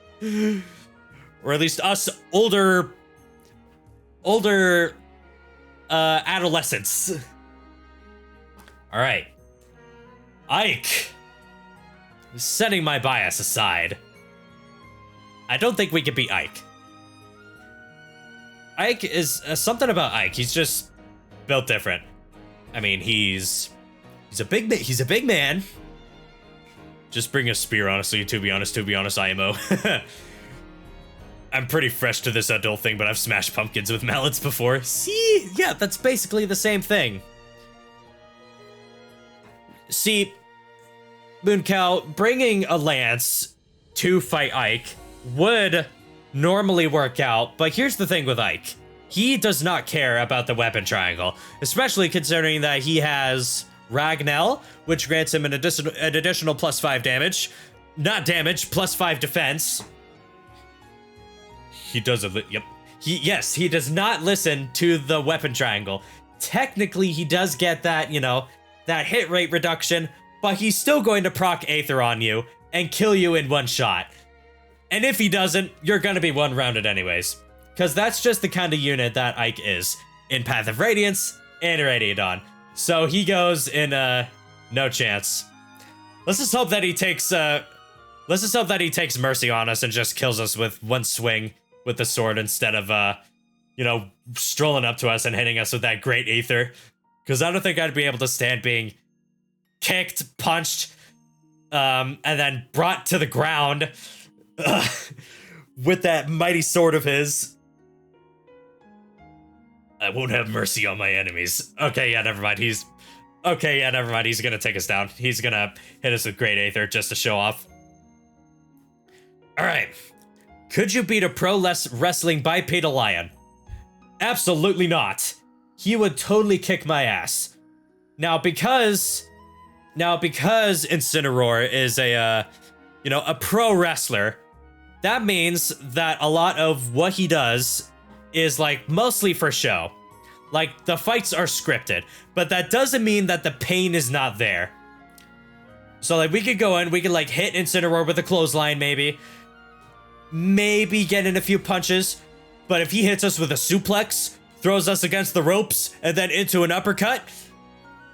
A: Or at least us older adolescents. Alright. Ike. Setting my bias aside, I don't think we can beat Ike. Ike is something about Ike. He's just built different. I mean, he's a big man. Just bring a spear, honestly. To be honest, IMO. I'm pretty fresh to this adult thing, but I've smashed pumpkins with mallets before. See? Yeah, that's basically the same thing. See, Mooncow, bringing a lance to fight Ike would normally work out, but here's the thing with Ike. He does not care about the weapon triangle, especially considering that he has Ragnell, which grants him an additional +5 damage. Not damage, +5 defense. He does yep. He does not listen to the weapon triangle. Technically, he does get that, that hit rate reduction, but he's still going to proc Aether on you and kill you in one shot. And if he doesn't, you're gonna be one-rounded anyways. Because that's just the kind of unit that Ike is in Path of Radiance and Irradiadon. So he goes in no chance. Let's just hope that he takes mercy on us and just kills us with one swing with the sword instead of strolling up to us and hitting us with that great Aether. Because I don't think I'd be able to stand being kicked, punched, and then brought to the ground with that mighty sword of his. I won't have mercy on my enemies. Okay, yeah, never mind. He's gonna take us down. He's gonna hit us with great Aether just to show off. Alright. Could you beat a pro wrestling bipedal lion? Absolutely not. He would totally kick my ass. Now because Incineroar is a pro wrestler, that means that a lot of what he does is mostly for show. The fights are scripted, but that doesn't mean that the pain is not there. So we could go in, we could hit Incineroar with a clothesline maybe get in a few punches, but if he hits us with a suplex, throws us against the ropes, and then into an uppercut,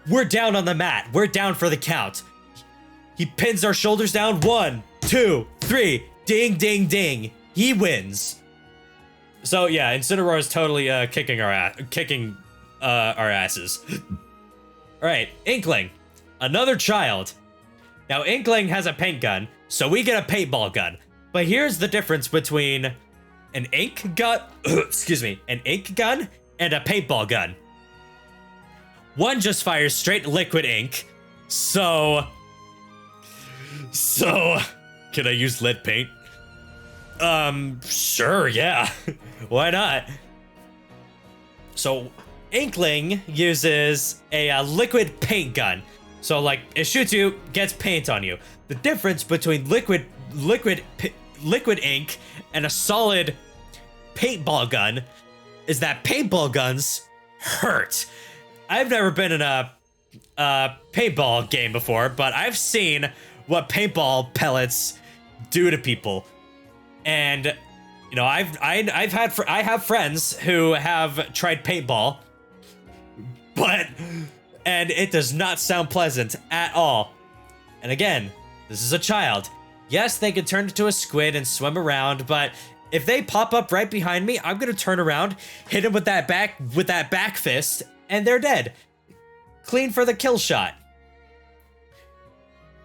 A: we're down on the mat. We're down for the count. He pins our shoulders down. 1, 2, 3. Ding, ding, ding. He wins. So yeah, Incineroar is totally kicking our asses. All right, Inkling, another child. Now Inkling has a paint gun, so we get a paintball gun. But here's the difference between an ink gun, an ink gun and a paintball gun. One just fires straight liquid ink. So can I use lead paint? Sure, yeah. Why not? So, Inkling uses a liquid paint gun. So, it shoots you, gets paint on you. The difference between liquid ink and a solid paintball gun is that paintball guns hurt. I've never been in a paintball game before, but I've seen what paintball pellets do to people. And you know, I have friends who have tried paintball, and it does not sound pleasant at all. And again, this is a child. Yes, they can turn into a squid and swim around, but if they pop up right behind me, I'm gonna turn around, hit them with that back fist, and they're dead. Clean for the kill shot.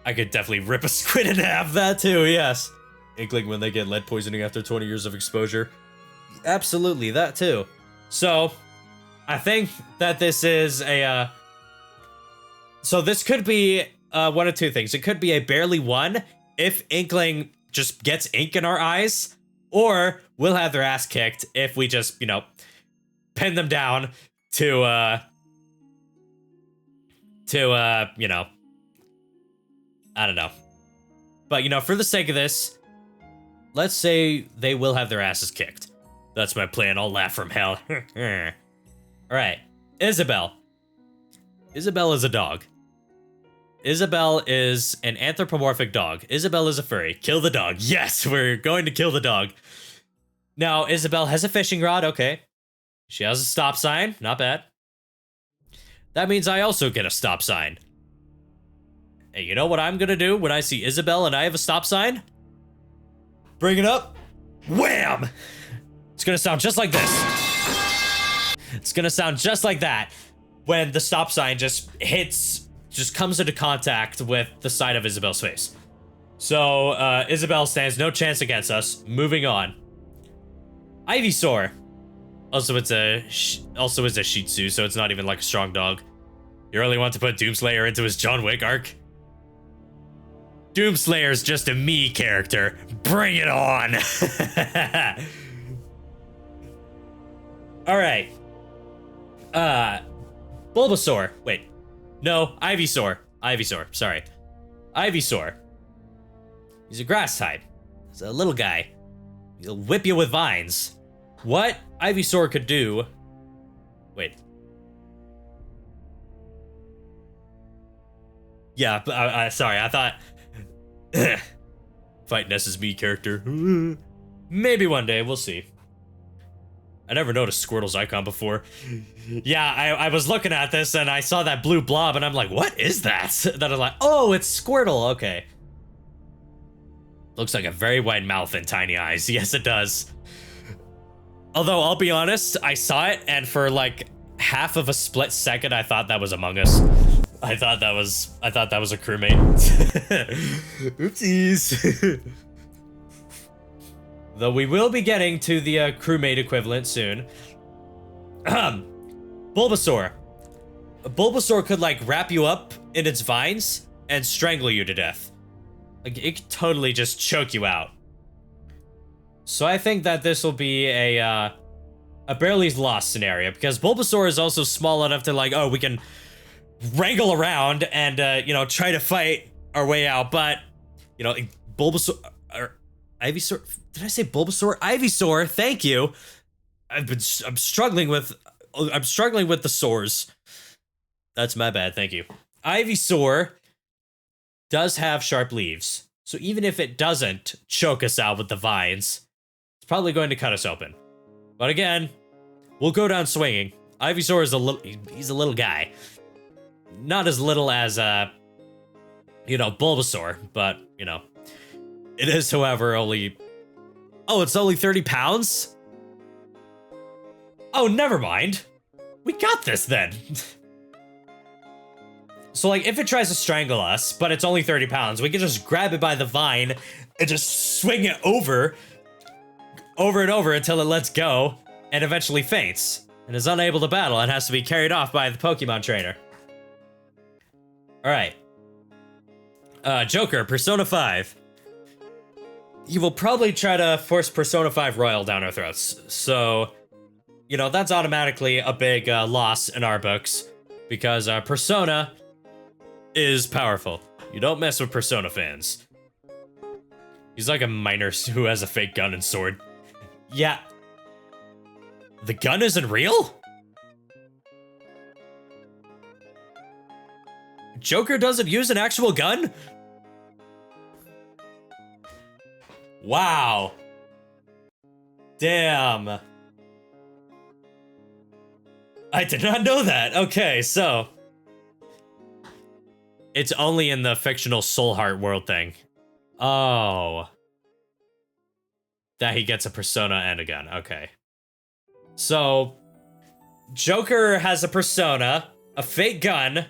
A: I could definitely rip a squid in half, that too, yes. Inkling when they get lead poisoning after 20 years of exposure. Absolutely, that too. So, I think that this is a, so this could be one of two things. It could be a barely won if Inkling just gets ink in our eyes, or we'll have their ass kicked if we just, you know, pin them down to, you know, I don't know. But, you know, for the sake of this, let's say they will have their asses kicked. That's my plan. I'll laugh from hell. Alright. Isabel. Isabel is a dog. Isabel is an anthropomorphic dog. Isabel is a furry. Kill the dog. Yes, we're going to kill the dog. Now, Isabel has a fishing rod. Okay. She has a stop sign. Not bad. That means I also get a stop sign. Hey, you know what I'm gonna do when I see Isabel and I have a stop sign? Bring it up. Wham! It's gonna sound just like this. It's gonna sound just like that when the stop sign just comes into contact with the side of Isabel's face. So, Isabel stands no chance against us. Moving on. Ivysaur. Also, is a Shih Tzu, so it's not even like a strong dog. You really want to put Doomslayer into his John Wick arc? Doomslayer's just a me character. Bring it on! Alright. Bulbasaur. Wait. No, Ivysaur. Ivysaur, sorry. Ivysaur. He's a grass type. He's a little guy. He'll whip you with vines. What Ivysaur could do... Wait. Yeah, sorry, I thought... Fight Ness's me character. Maybe one day, we'll see. I never noticed Squirtle's icon before. Yeah, I was looking at this and I saw that blue blob and I'm like, what is that? Then I'm like, oh, it's Squirtle, okay. Looks like a very wide mouth and tiny eyes. Yes, it does. Although, I'll be honest, I saw it and for like half of a split second, I thought that was Among Us. I thought that was a crewmate. Oopsies. Though we will be getting to the crewmate equivalent soon. Bulbasaur. Bulbasaur could like wrap you up in its vines and strangle you to death. Like it could totally just choke you out. So I think that this will be a barely lost scenario because Bulbasaur is also small enough to like, oh, we can wrangle around and, you know, try to fight our way out. But, you know, Bulbasaur, or Ivysaur, did I say Bulbasaur? Ivysaur, thank you. I'm struggling with the sores. That's my bad, thank you. Ivysaur does have sharp leaves. So even if it doesn't choke us out with the vines, it's probably going to cut us open. But again, we'll go down swinging. Ivysaur is he's a little guy. Not as little as, you know, Bulbasaur, but, you know, it is, however, only... Oh, it's only 30 pounds? Oh, never mind. We got this, then. So, like, if it tries to strangle us, but it's only 30 pounds, we can just grab it by the vine and just swing it over and over until it lets go and eventually faints and is unable to battle and has to be carried off by the Pokemon trainer. Alright. Joker, Persona 5. He will probably try to force Persona 5 Royal down our throats. So, you know, that's automatically a big loss in our books. Because Persona is powerful. You don't mess with Persona fans. He's like a miner who has a fake gun and sword. Yeah. The gun isn't real? Joker doesn't use an actual gun? Wow. Damn. I did not know that. Okay, so it's only in the fictional Soul Heart world thing. Oh. That he gets a persona and a gun. Okay. So Joker has a persona, a fake gun,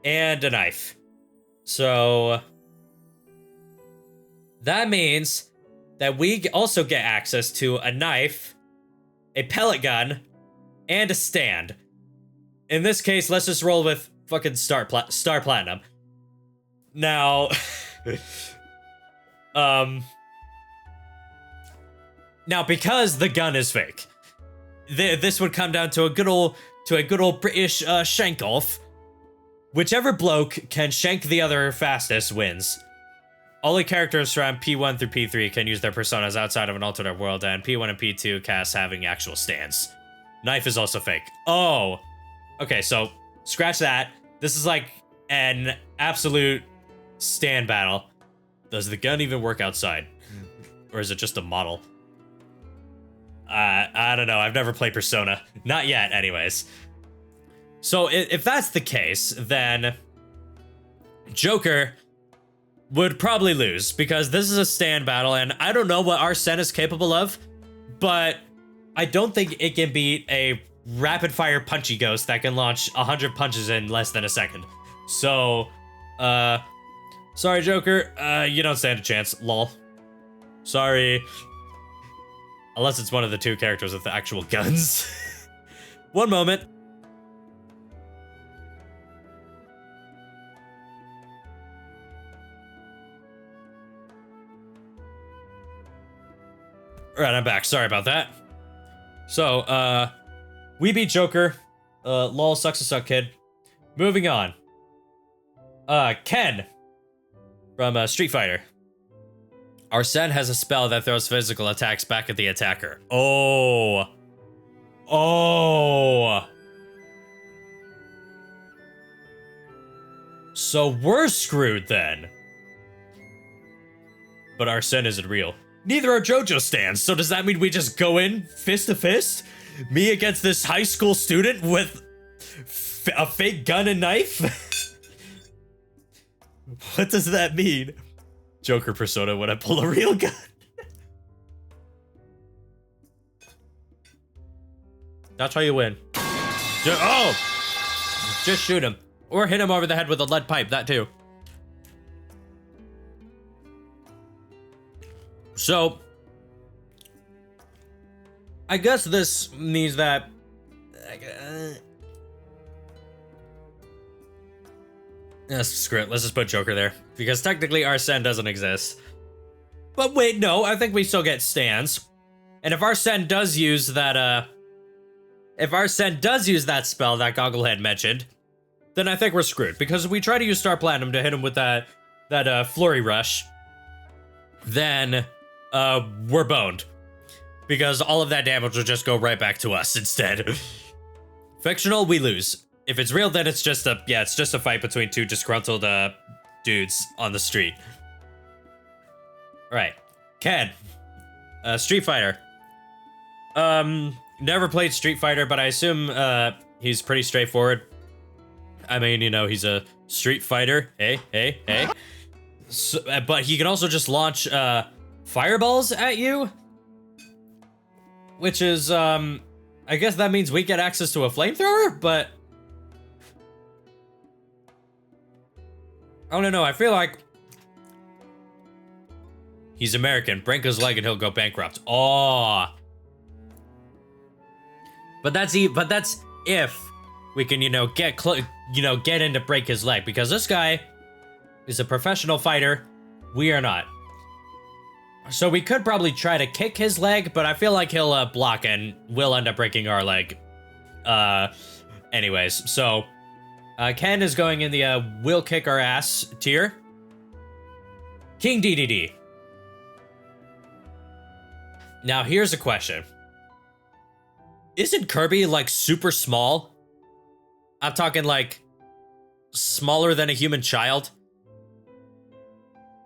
A: and a knife. So that means that we also get access to a knife, a pellet gun, and a stand. In this case, let's just roll with fucking Star Platinum. Now, now because the gun is fake, this would come down to a good old British shank off. Whichever bloke can shank the other fastest wins. Only characters from P1 through P3 can use their personas outside of an alternate world, and P1 and P2 casts having actual stands. Knife is also fake. Oh. Okay, so scratch that. This is like an absolute stand battle. Does the gun even work outside? Or is it just a model? I don't know. I've never played Persona. Not yet, anyways. So if that's the case, then Joker would probably lose, because this is a stand battle, and I don't know what Arsene is capable of, but I don't think it can beat a rapid-fire punchy ghost that can launch 100 punches in less than a second. So, sorry, Joker, you don't stand a chance, lol. Sorry. Unless it's one of the two characters with the actual guns. One moment. Alright, I'm back. Sorry about that. So, we beat Joker. Lol, sucks to suck, kid. Moving on. Ken. From, Street Fighter. Arsene has a spell that throws physical attacks back at the attacker. Oh. Oh. So we're screwed then. But Arsene isn't real. Neither are JoJo stands, so does that mean we just go in fist to fist? Me against this high school student with a fake gun and knife? What does that mean? Joker persona when I pull a real gun. That's how you win. Just shoot him. Or hit him over the head with a lead pipe, that too. So, I guess this means that... screw it, let's just put Joker there. Because technically Arsene doesn't exist. But wait, no, I think we still get stands. And if Arsene does use that, if Arsene does use that spell that Gogglehead mentioned, then I think we're screwed. Because if we try to use Star Platinum to hit him with that Flurry Rush, then... we're boned. Because all of that damage will just go right back to us instead. Fictional, we lose. If it's real, then it's just a fight between two disgruntled, dudes on the street. Alright. Ken. Street Fighter. Never played Street Fighter, but I assume, he's pretty straightforward. I mean, you know, he's a Street Fighter. Hey. So, but he can also just launch, fireballs at you, which is I guess that means we get access to a flamethrower, but I don't know. I feel like he's American. Break his leg and he'll go bankrupt. Oh, but that's if we can, get in to break his leg, because this guy is a professional fighter. We are not. So we could probably try to kick his leg, but I feel like he'll block and we'll end up breaking our leg. Anyways, so Ken is going in the we'll kick our ass tier. King DDD. Now here's a question. Isn't Kirby like super small? I'm talking like smaller than a human child.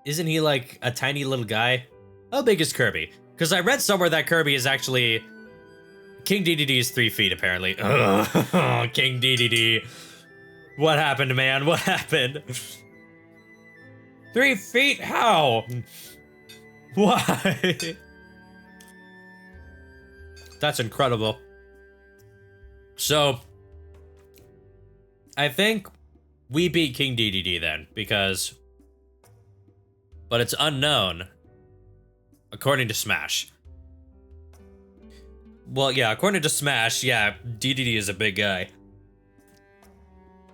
A: Isn't he like a tiny little guy? How big is Kirby? Because I read somewhere that Kirby is actually... King DDD is 3 feet, apparently. Ugh, King DDD. What happened, man? What happened? 3 feet? How? Why? That's incredible. So, I think we beat King DDD then, because... But it's unknown, according to Smash. Well, yeah, according to Smash, yeah, DDD is a big guy.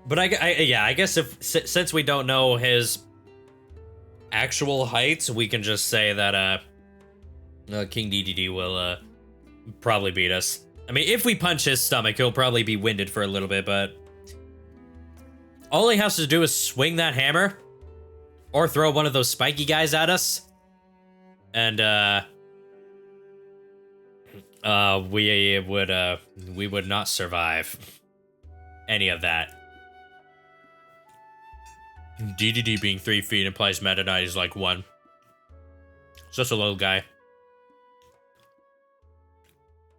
A: But I guess since we don't know his actual height, we can just say that King DDD will probably beat us. I mean, if we punch his stomach, he'll probably be winded for a little bit, but all he has to do is swing that hammer or throw one of those spiky guys at us, and we would not survive any of that. DDD being 3 feet implies Meta Knight is like 1. It's just a little guy.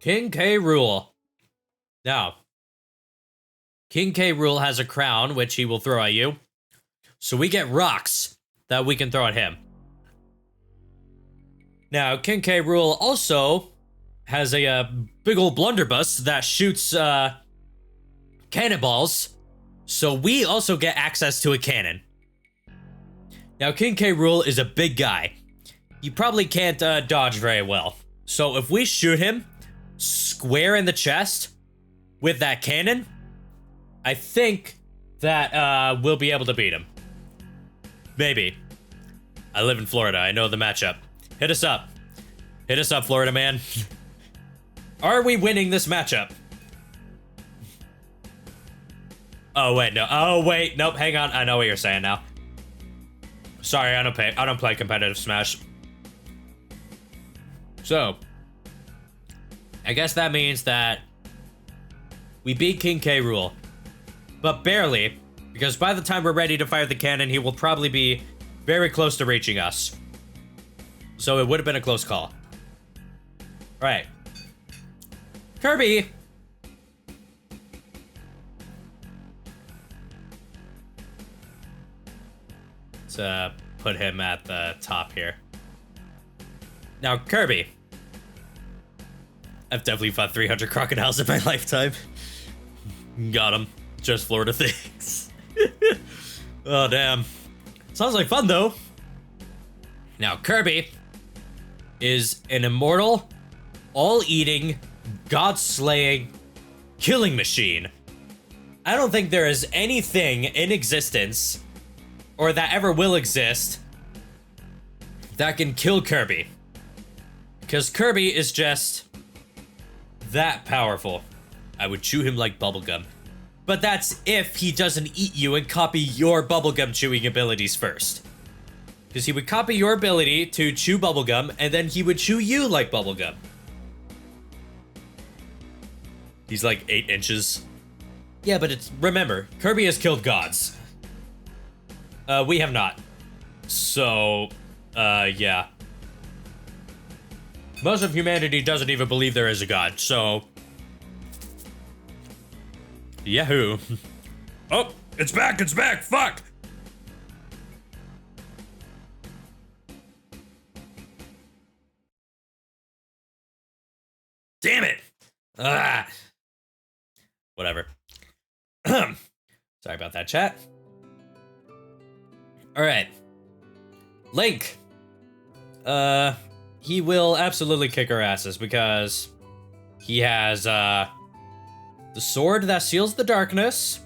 A: King K. Rool. Now, King K. Rool has a crown, which he will throw at you. So we get rocks that we can throw at him. Now, King K. Rool also has a big old blunderbuss that shoots cannonballs. So we also get access to a cannon. Now, King K. Rool is a big guy. He probably can't dodge very well. So if we shoot him square in the chest with that cannon, I think that we'll be able to beat him. Maybe. I live in Florida. I know the matchup. Hit us up. Hit us up, Florida man. Are we winning this matchup? Oh, wait, no. Oh, wait. Nope, hang on. I know what you're saying now. Sorry, I don't play competitive Smash. So, I guess that means that we beat King K. Rool. But barely, because by the time we're ready to fire the cannon, he will probably be very close to reaching us. So it would have been a close call. Right. Kirby! Let's put him at the top here. Now, Kirby. I've definitely fought 300 crocodiles in my lifetime. Got him. Just Florida things. Oh, damn. Sounds like fun, though. Now, Kirby is an immortal, all-eating, god-slaying, killing machine. I don't think there is anything in existence, or that ever will exist, that can kill Kirby. Because Kirby is just that powerful. I would chew him like bubblegum. But that's if he doesn't eat you and copy your bubblegum chewing abilities first. Because he would copy your ability to chew bubblegum, and then he would chew you like bubblegum. He's like 8 inches. Yeah, but remember, Kirby has killed gods. We have not. So, yeah. Most of humanity doesn't even believe there is a god, so... Yahoo. Oh, it's back, fuck! Damn it! Ah. Whatever. Sorry about that, chat. Alright. Link. He will absolutely kick our asses because he has, the sword that seals the darkness,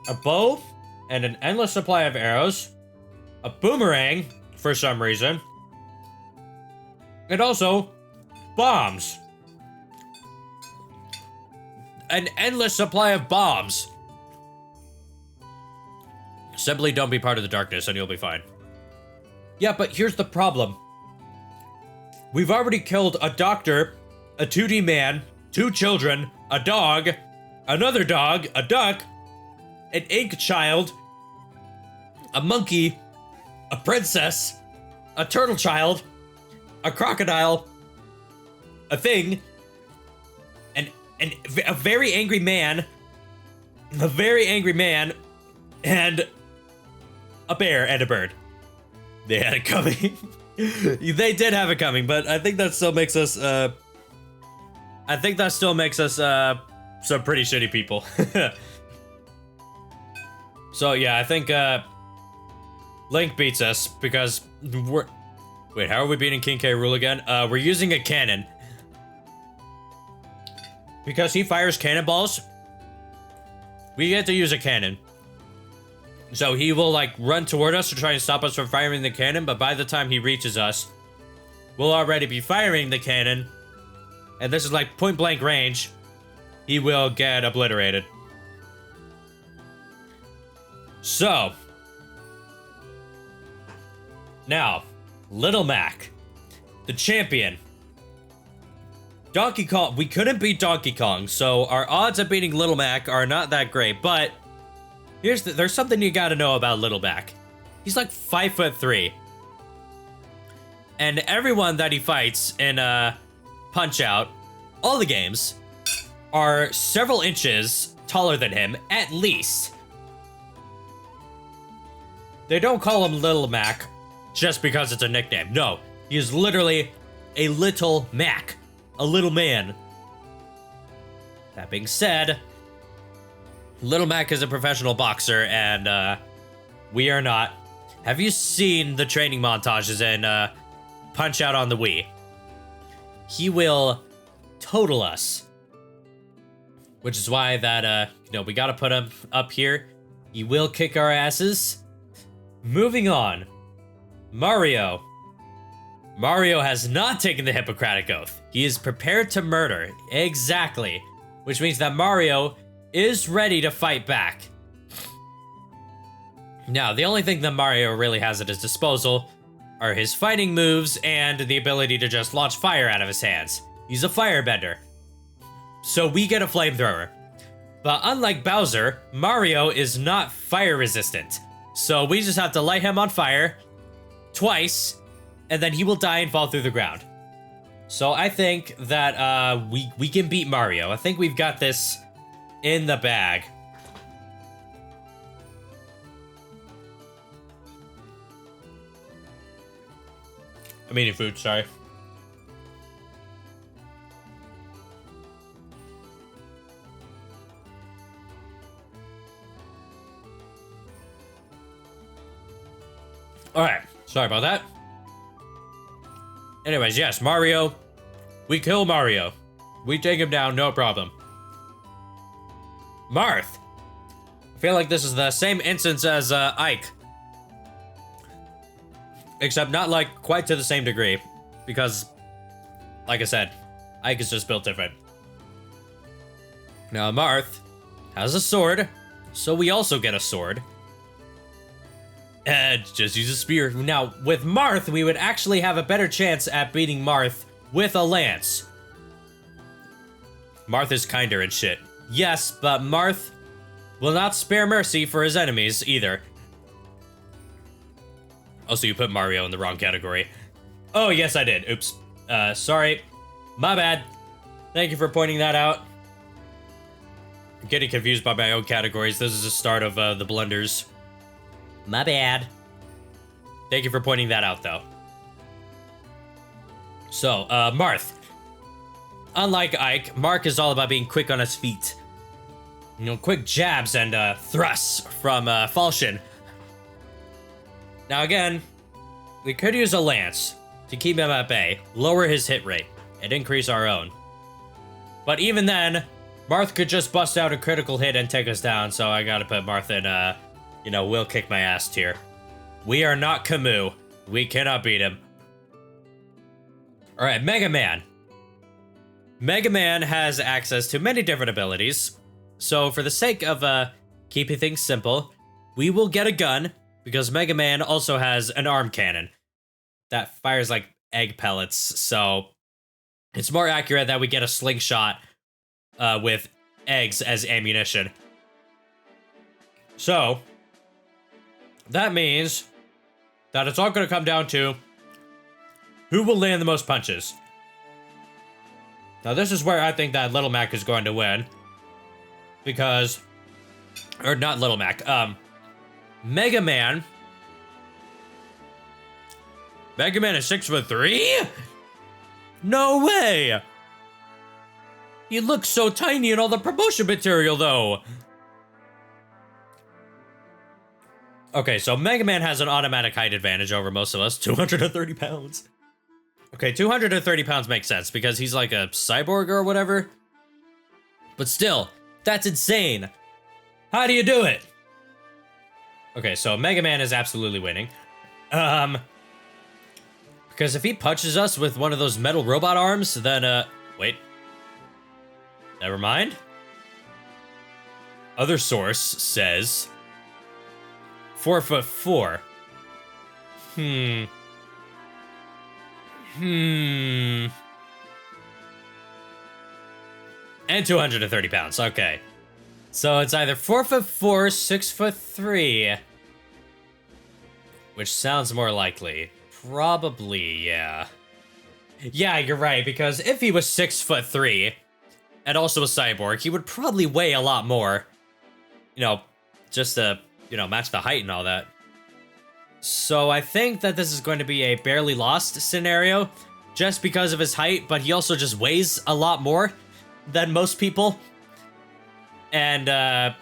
A: a bow, and an endless supply of arrows, a boomerang, for some reason, and also bombs. An endless supply of bombs. Simply don't be part of the darkness and you'll be fine. Yeah, but here's the problem. We've already killed a doctor, a 2D man, 2 children, a dog, another dog, a duck, an ink child, a monkey, a princess, a turtle child, a crocodile, a thing, and a very angry man, and a bear and a bird. They had it coming. They did have it coming, but I think that still makes us, some pretty shitty people. So yeah, I think, Link beats us because wait, how are we beating King K. Rool again? We're using a cannon. Because he fires cannonballs, we get to use a cannon. So he will, like, run toward us to try and stop us from firing the cannon, but by the time he reaches us, we'll already be firing the cannon. And this is, like, point-blank range. He will get obliterated. So. Now, Little Mac. The champion. Donkey Kong. We couldn't beat Donkey Kong, so our odds of beating Little Mac are not that great, but there's something you gotta know about Little Mac. He's like 5'3". And everyone that he fights in Punch-Out, all the games, are several inches taller than him, at least. They don't call him Little Mac just because it's a nickname. No, he is literally a little Mac. A little man. That being said, Little Mac is a professional boxer, and we are not. Have you seen the training montages in Punch-Out on the Wii? He will total us. Which is why that, we gotta put him up here. He will kick our asses. Moving on. Mario. Mario has not taken the Hippocratic Oath. He is prepared to murder. Exactly. Which means that Mario is ready to fight back. Now, the only thing that Mario really has at his disposal are his fighting moves and the ability to just launch fire out of his hands. He's a firebender. So we get a flamethrower. But unlike Bowser, Mario is not fire resistant. So we just have to light him on fire twice, and then he will die and fall through the ground. So I think that we can beat Mario. I think we've got this in the bag. I'm eating food, sorry. Alright, sorry about that. Anyways, yes, Mario. We kill Mario. We take him down, no problem. Marth. I feel like this is the same instance as Ike. Except not like quite to the same degree. Because, like I said, Ike is just built different. Now, Marth has a sword, so we also get a sword. And just use a spear. Now, with Marth, we would actually have a better chance at beating Marth with a lance. Marth is kinder and shit. Yes, but Marth will not spare mercy for his enemies either. Also, you put Mario in the wrong category. Oh, yes, I did. Oops. Sorry. My bad. Thank you for pointing that out. I'm getting confused by my own categories. This is the start of the blunders. My bad. Thank you for pointing that out, though. So, Marth. Unlike Ike, Mark is all about being quick on his feet. You know, quick jabs and thrusts from Falchion. Now again, we could use a lance to keep him at bay, lower his hit rate, and increase our own. But even then, Marth could just bust out a critical hit and take us down, so I gotta put Marth in, will kick my ass tier. We are not Camus. We cannot beat him. Alright, Mega Man. Mega Man has access to many different abilities, so for the sake of keeping things simple, we will get a gun, because Mega Man also has an arm cannon that fires like egg pellets, so it's more accurate that we get a slingshot with eggs as ammunition. So, that means that it's all going to come down to Who will land the most punches? Now, this is where I think that Little Mac is going to win. Because... Or not Little Mac. Mega Man... Mega Man is 6'3"? No way! He looks so tiny in all the promotion material, though. Okay, so Mega Man has an automatic height advantage over most of us. 230 pounds. Okay, 230 pounds makes sense because he's like a cyborg or whatever. But still, that's insane. How do you do it? Okay, so Mega Man is absolutely winning. Because if he punches us with one of those metal robot arms, then, wait. Never mind. Other source says 4'4". And 230 pounds. Okay. So it's either 4'4", 6'3", which sounds more likely. Probably, yeah. Yeah, you're right, because if he was 6'3", and also a cyborg, he would probably weigh a lot more. You know, just to, you know, match the height and all that. So I think that this is going to be a barely lost scenario, just because of his height, but he also just weighs a lot more than most people. And,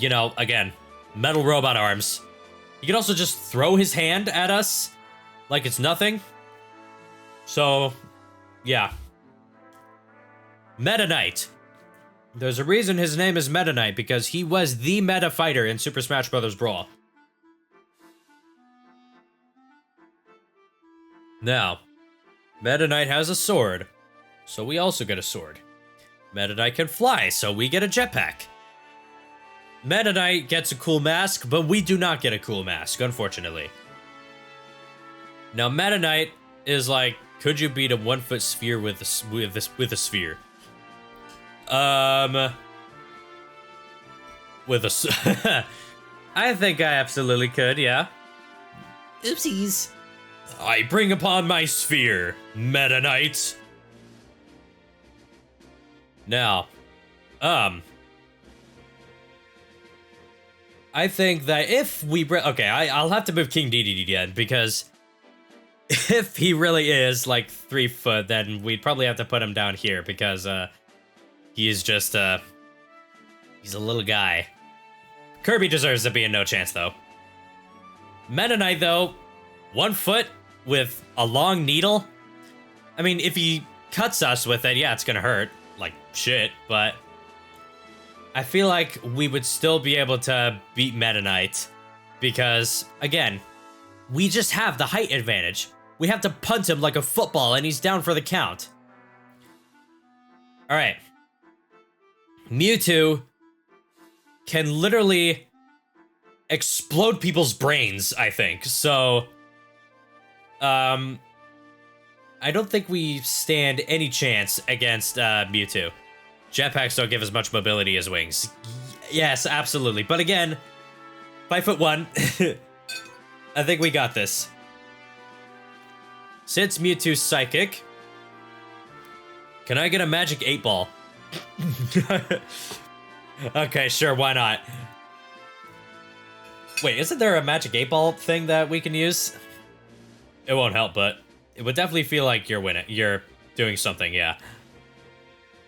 A: you know, again, metal robot arms. He can also just throw his hand at us like it's nothing. So, yeah. Meta Knight. There's a reason his name is Meta Knight, because he was the meta fighter in Super Smash Bros. Brawl. Now, Meta Knight has a sword, so we also get a sword. Meta Knight can fly, so we get a jetpack. Meta Knight gets a cool mask, but we do not get a cool mask, unfortunately. Now, Meta Knight is like, could you beat a 1-foot sphere with a sphere? I think I absolutely could, yeah. Oopsies. I bring upon my sphere, Meta Knight. Now, I think that if we okay, I'll have to move King Dedede again, because if he really is like 3 foot, then we'd probably have to put him down here, because he is just he's a little guy. Kirby deserves to be in no chance though. Meta Knight though, 1 foot with a long needle. I mean, if he cuts us with it, yeah, it's gonna hurt like shit, but I feel like we would still be able to beat Meta Knight, because, again, we just have the height advantage. We have to punt him like a football, and he's down for the count. Alright. Mewtwo can literally explode people's brains, I think. So, I don't think we stand any chance against Mewtwo. Jetpacks don't give as much mobility as wings. Yes, absolutely. But again, 5'1". I think we got this. Since Mewtwo's psychic, can I get a magic 8-ball? Okay, sure, why not? Wait, isn't there a magic 8-ball thing that we can use? It won't help, but it would definitely feel like you're winning. You're doing something, yeah.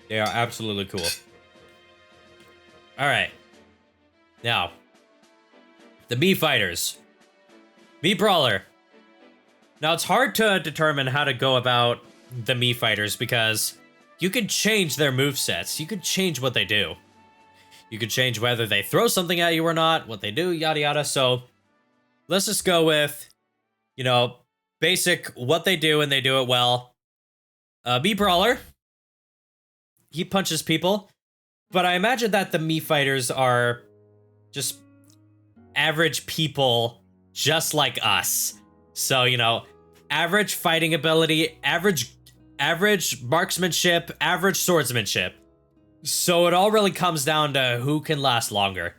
A: They are absolutely cool. Alright. Now, the Mii fighters. Mii Brawler. Now, it's hard to determine how to go about the Mii fighters, because you can change their movesets. You could change what they do. You could change whether they throw something at you or not, what they do, yada yada. So, let's just go with, you know, basic what they do, and they do it well. Mii Brawler. He punches people, but I imagine that the Mii fighters are just average people just like us. So, you know, average fighting ability, average marksmanship, average swordsmanship. So it all really comes down to who can last longer.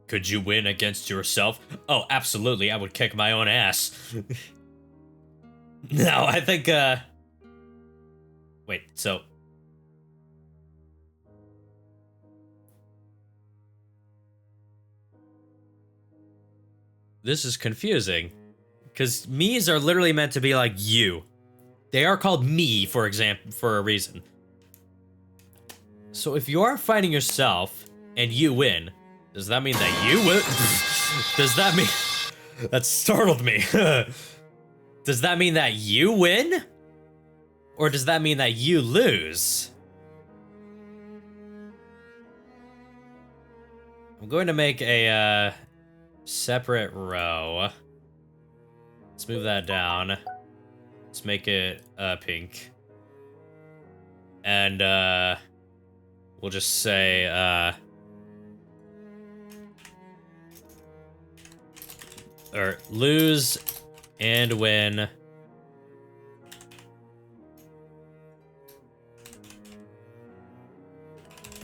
A: Could you win against yourself? Oh, absolutely. I would kick my own ass. No, I think, wait, so... This is confusing. Because me's are literally meant to be like you. They are called me, for example, for a reason. So if you are fighting yourself and you win, does that mean that you win? Does that mean... That startled me. Does that mean that you win? Or does that mean that you lose? I'm going to make a separate row. Let's move that down. Let's make it pink. And we'll just say or lose and win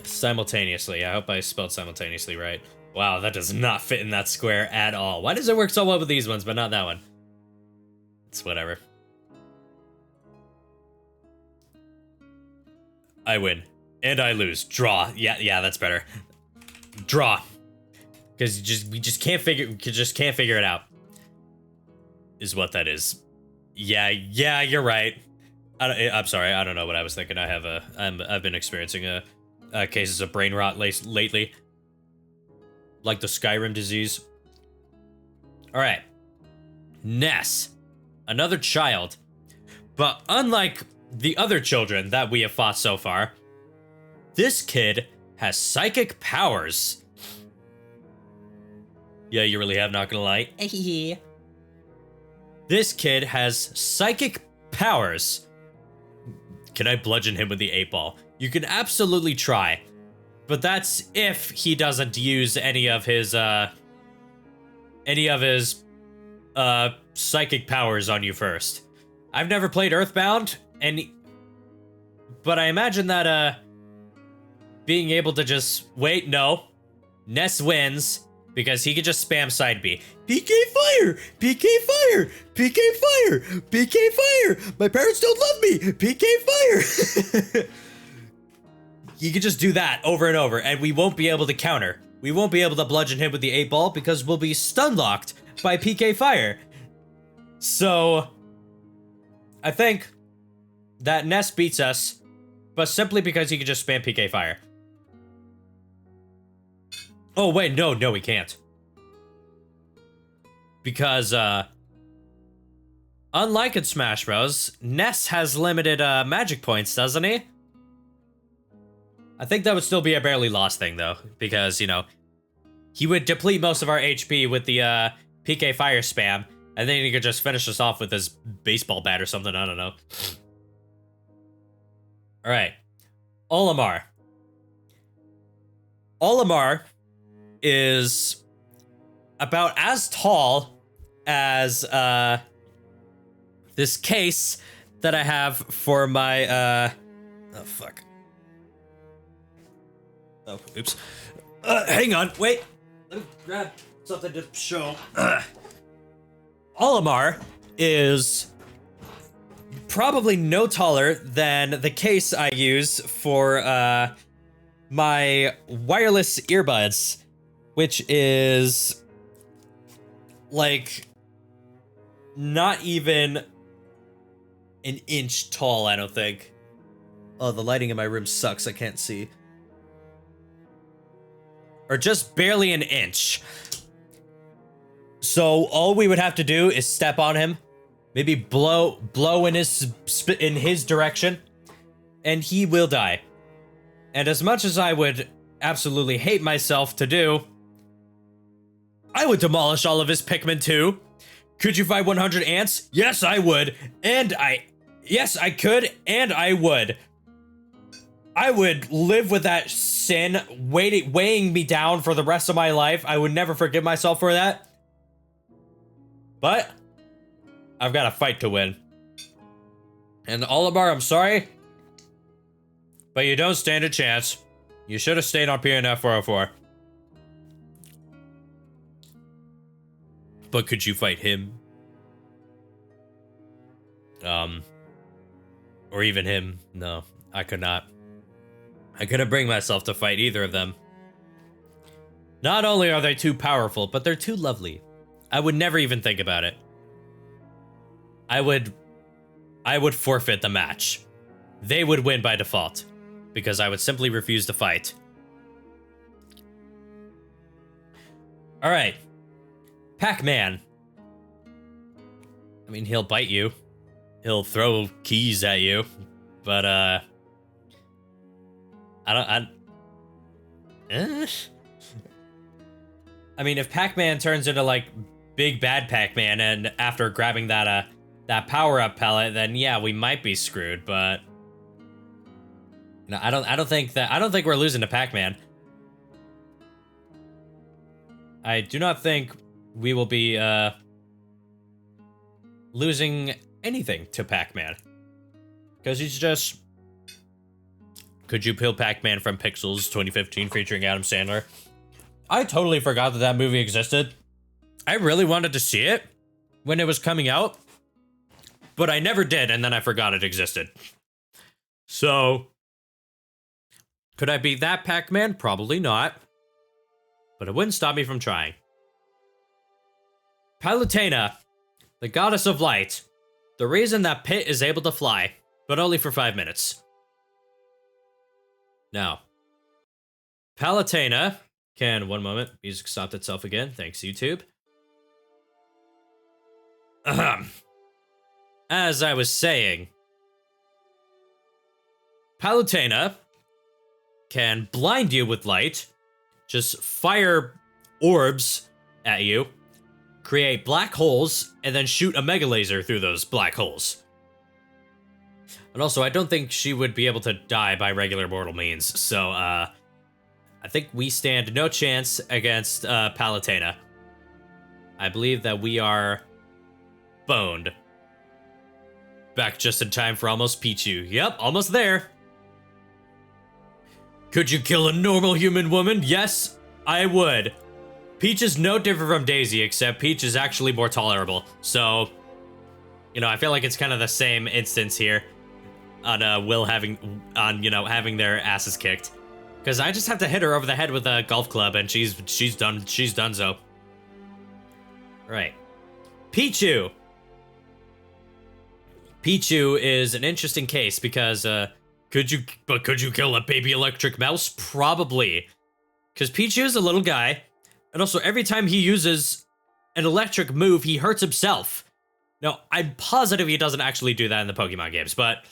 A: simultaneously. I hope I spelled simultaneously right. Wow, that does not fit in that square at all. Why does it work so well with these ones, but not that one? It's whatever. I win. And I lose. Draw. Yeah, that's better. Draw. Because we just can't figure it out. Is what that is. Yeah, you're right. I'm sorry, I don't know what I was thinking. I've been experiencing cases of brain rot lately. Like the Skyrim disease. Alright. Ness. Another child. But unlike the other children that we have fought so far, this kid has psychic powers. Yeah, you really have, not gonna lie. This kid has psychic powers. Can I bludgeon him with the 8-ball? You can absolutely try. But that's if he doesn't use any of his psychic powers on you first. I've never played Earthbound, but I imagine that being able to just wait, no. Ness wins because he could just spam side B. PK fire! PK fire! PK fire! PK fire! My parents don't love me! PK fire! You could just do that over and over, and we won't be able to counter. We won't be able to bludgeon him with the 8-ball because we'll be stun locked by PK fire. So, I think that Ness beats us, but simply because he could just spam PK fire. Oh, wait, no, he can't. Because, unlike in Smash Bros., Ness has limited, magic points, doesn't he? I think that would still be a barely lost thing, though, because, you know, he would deplete most of our HP with the, PK fire spam, and then he could just finish us off with his baseball bat or something, I don't know. Alright. Olimar. Olimar is about as tall as this case that I have for my oh fuck. Oh, oops. Hang on, wait. Let me grab something to show. Olimar is probably no taller than the case I use for my wireless earbuds, which is like not even an inch tall, I don't think. Oh, the lighting in my room sucks. I can't see. Or just barely an inch. So all we would have to do is step on him, maybe blow in his direction, and he will die. And as much as I would absolutely hate myself to do, I would demolish all of his Pikmin too. Could you fight 100 ants? Yes, I would. Yes, I could, and I would. I would live with that sin weighing me down for the rest of my life. I would never forgive myself for that. But I've got a fight to win. And Olimar, I'm sorry, but you don't stand a chance. You should have stayed on PNF 404. But could you fight him? Or even him. No, I could not. I couldn't bring myself to fight either of them. Not only are they too powerful, but they're too lovely. I would never even think about it. I would forfeit the match. They would win by default, because I would simply refuse to fight. Alright. Pac-Man. I mean, he'll bite you. He'll throw keys at you. But, I mean, if Pac-Man turns into, like, big bad Pac-Man, and after grabbing that power-up pellet, then yeah, we might be screwed, but... No, I don't think we're losing to Pac-Man. I do not think we will be, losing anything to Pac-Man. Because he's just... Could you peel Pac-Man from Pixels 2015 featuring Adam Sandler? I totally forgot that that movie existed. I really wanted to see it when it was coming out, but I never did, and then I forgot it existed. So, could I beat that Pac-Man? Probably not. But it wouldn't stop me from trying. Palutena, the goddess of light. The reason that Pit is able to fly, but only for 5 minutes. Now, Palutena can, one moment, music stopped itself again, thanks YouTube. As I was saying, Palutena can blind you with light, just fire orbs at you, create black holes, and then shoot a mega laser through those black holes. And also, I don't think she would be able to die by regular mortal means, so, I think we stand no chance against, Palutena. I believe that we are boned. Back just in time for almost Pichu. Yep, almost there. Could you kill a normal human woman? Yes, I would. Peach is no different from Daisy, except Peach is actually more tolerable. So, you know, I feel like it's kind of the same instance here on having their asses kicked. Because I just have to hit her over the head with a golf club, and she's done so. Right. Pichu. Pichu is an interesting case because could you kill a baby electric mouse? Probably. Because Pichu is a little guy, and also every time he uses an electric move, he hurts himself. Now, I'm positive he doesn't actually do that in the Pokemon games, but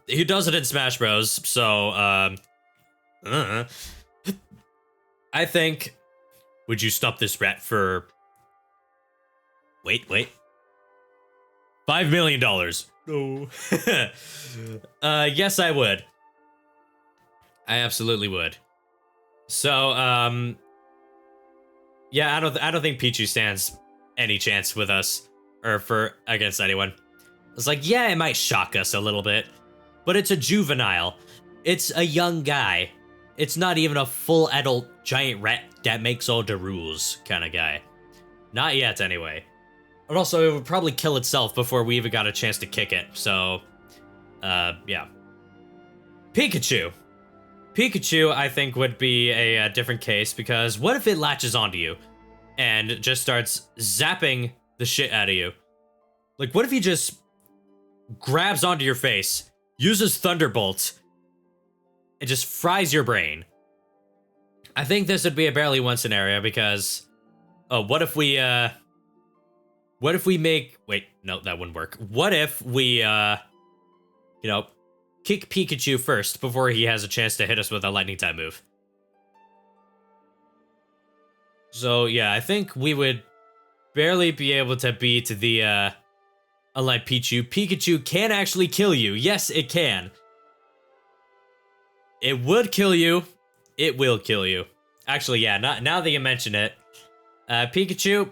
A: he does it in Smash Bros. So, I think... Would you stop this rat for... Wait. $5 million. No. Yes, I would. I absolutely would. So, yeah, I don't think Pichu stands any chance with us, or against anyone. It's like, yeah, it might shock us a little bit, but it's a juvenile. It's a young guy. It's not even a full adult giant rat that makes all the rules kind of guy. Not yet, anyway. And also, it would probably kill itself before we even got a chance to kick it, so... yeah. Pikachu. Pikachu, I think, would be a different case, because what if it latches onto you and just starts zapping the shit out of you? Like, what if he just grabs onto your face, uses Thunderbolt, and just fries your brain? I think this would be a barely one scenario, because... Oh, what if we make... Wait, no, that wouldn't work. What if we, kick Pikachu first before he has a chance to hit us with a lightning type move? So, yeah, I think we would barely be able to beat the, unlike Pichu. Pikachu can actually kill you. Yes, it can. It would kill you. It will kill you. Actually, yeah, now that you mention it, Pikachu,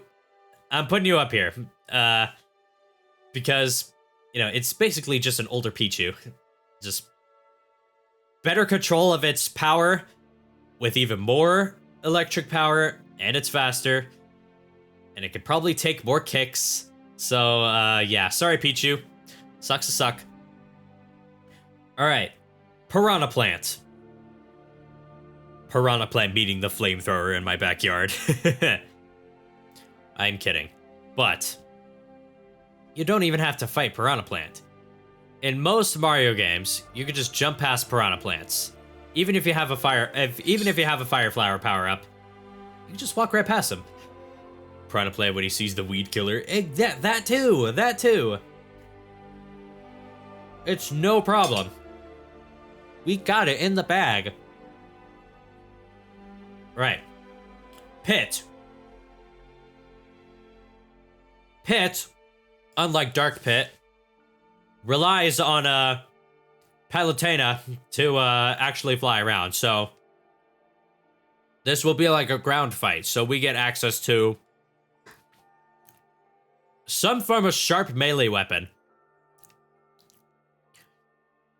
A: I'm putting you up here, because, it's basically just an older Pichu. Just better control of its power with even more electric power, and it's faster, and it could probably take more kicks. So, yeah, sorry, Pichu. Sucks to suck. Alright. Piranha plant. Piranha plant meeting the flamethrower in my backyard. I'm kidding. But you don't even have to fight Piranha Plant. In most Mario games, you can just jump past Piranha Plants. Even if you have a fire flower power up, you can just walk right past them. Piranha Plant when he sees the weed killer. That too. It's no problem. We got it in the bag. Right. Pit. Pit, unlike Dark Pit, relies on Palutena to actually fly around. So this will be like a ground fight. So we get access to some form of sharp melee weapon.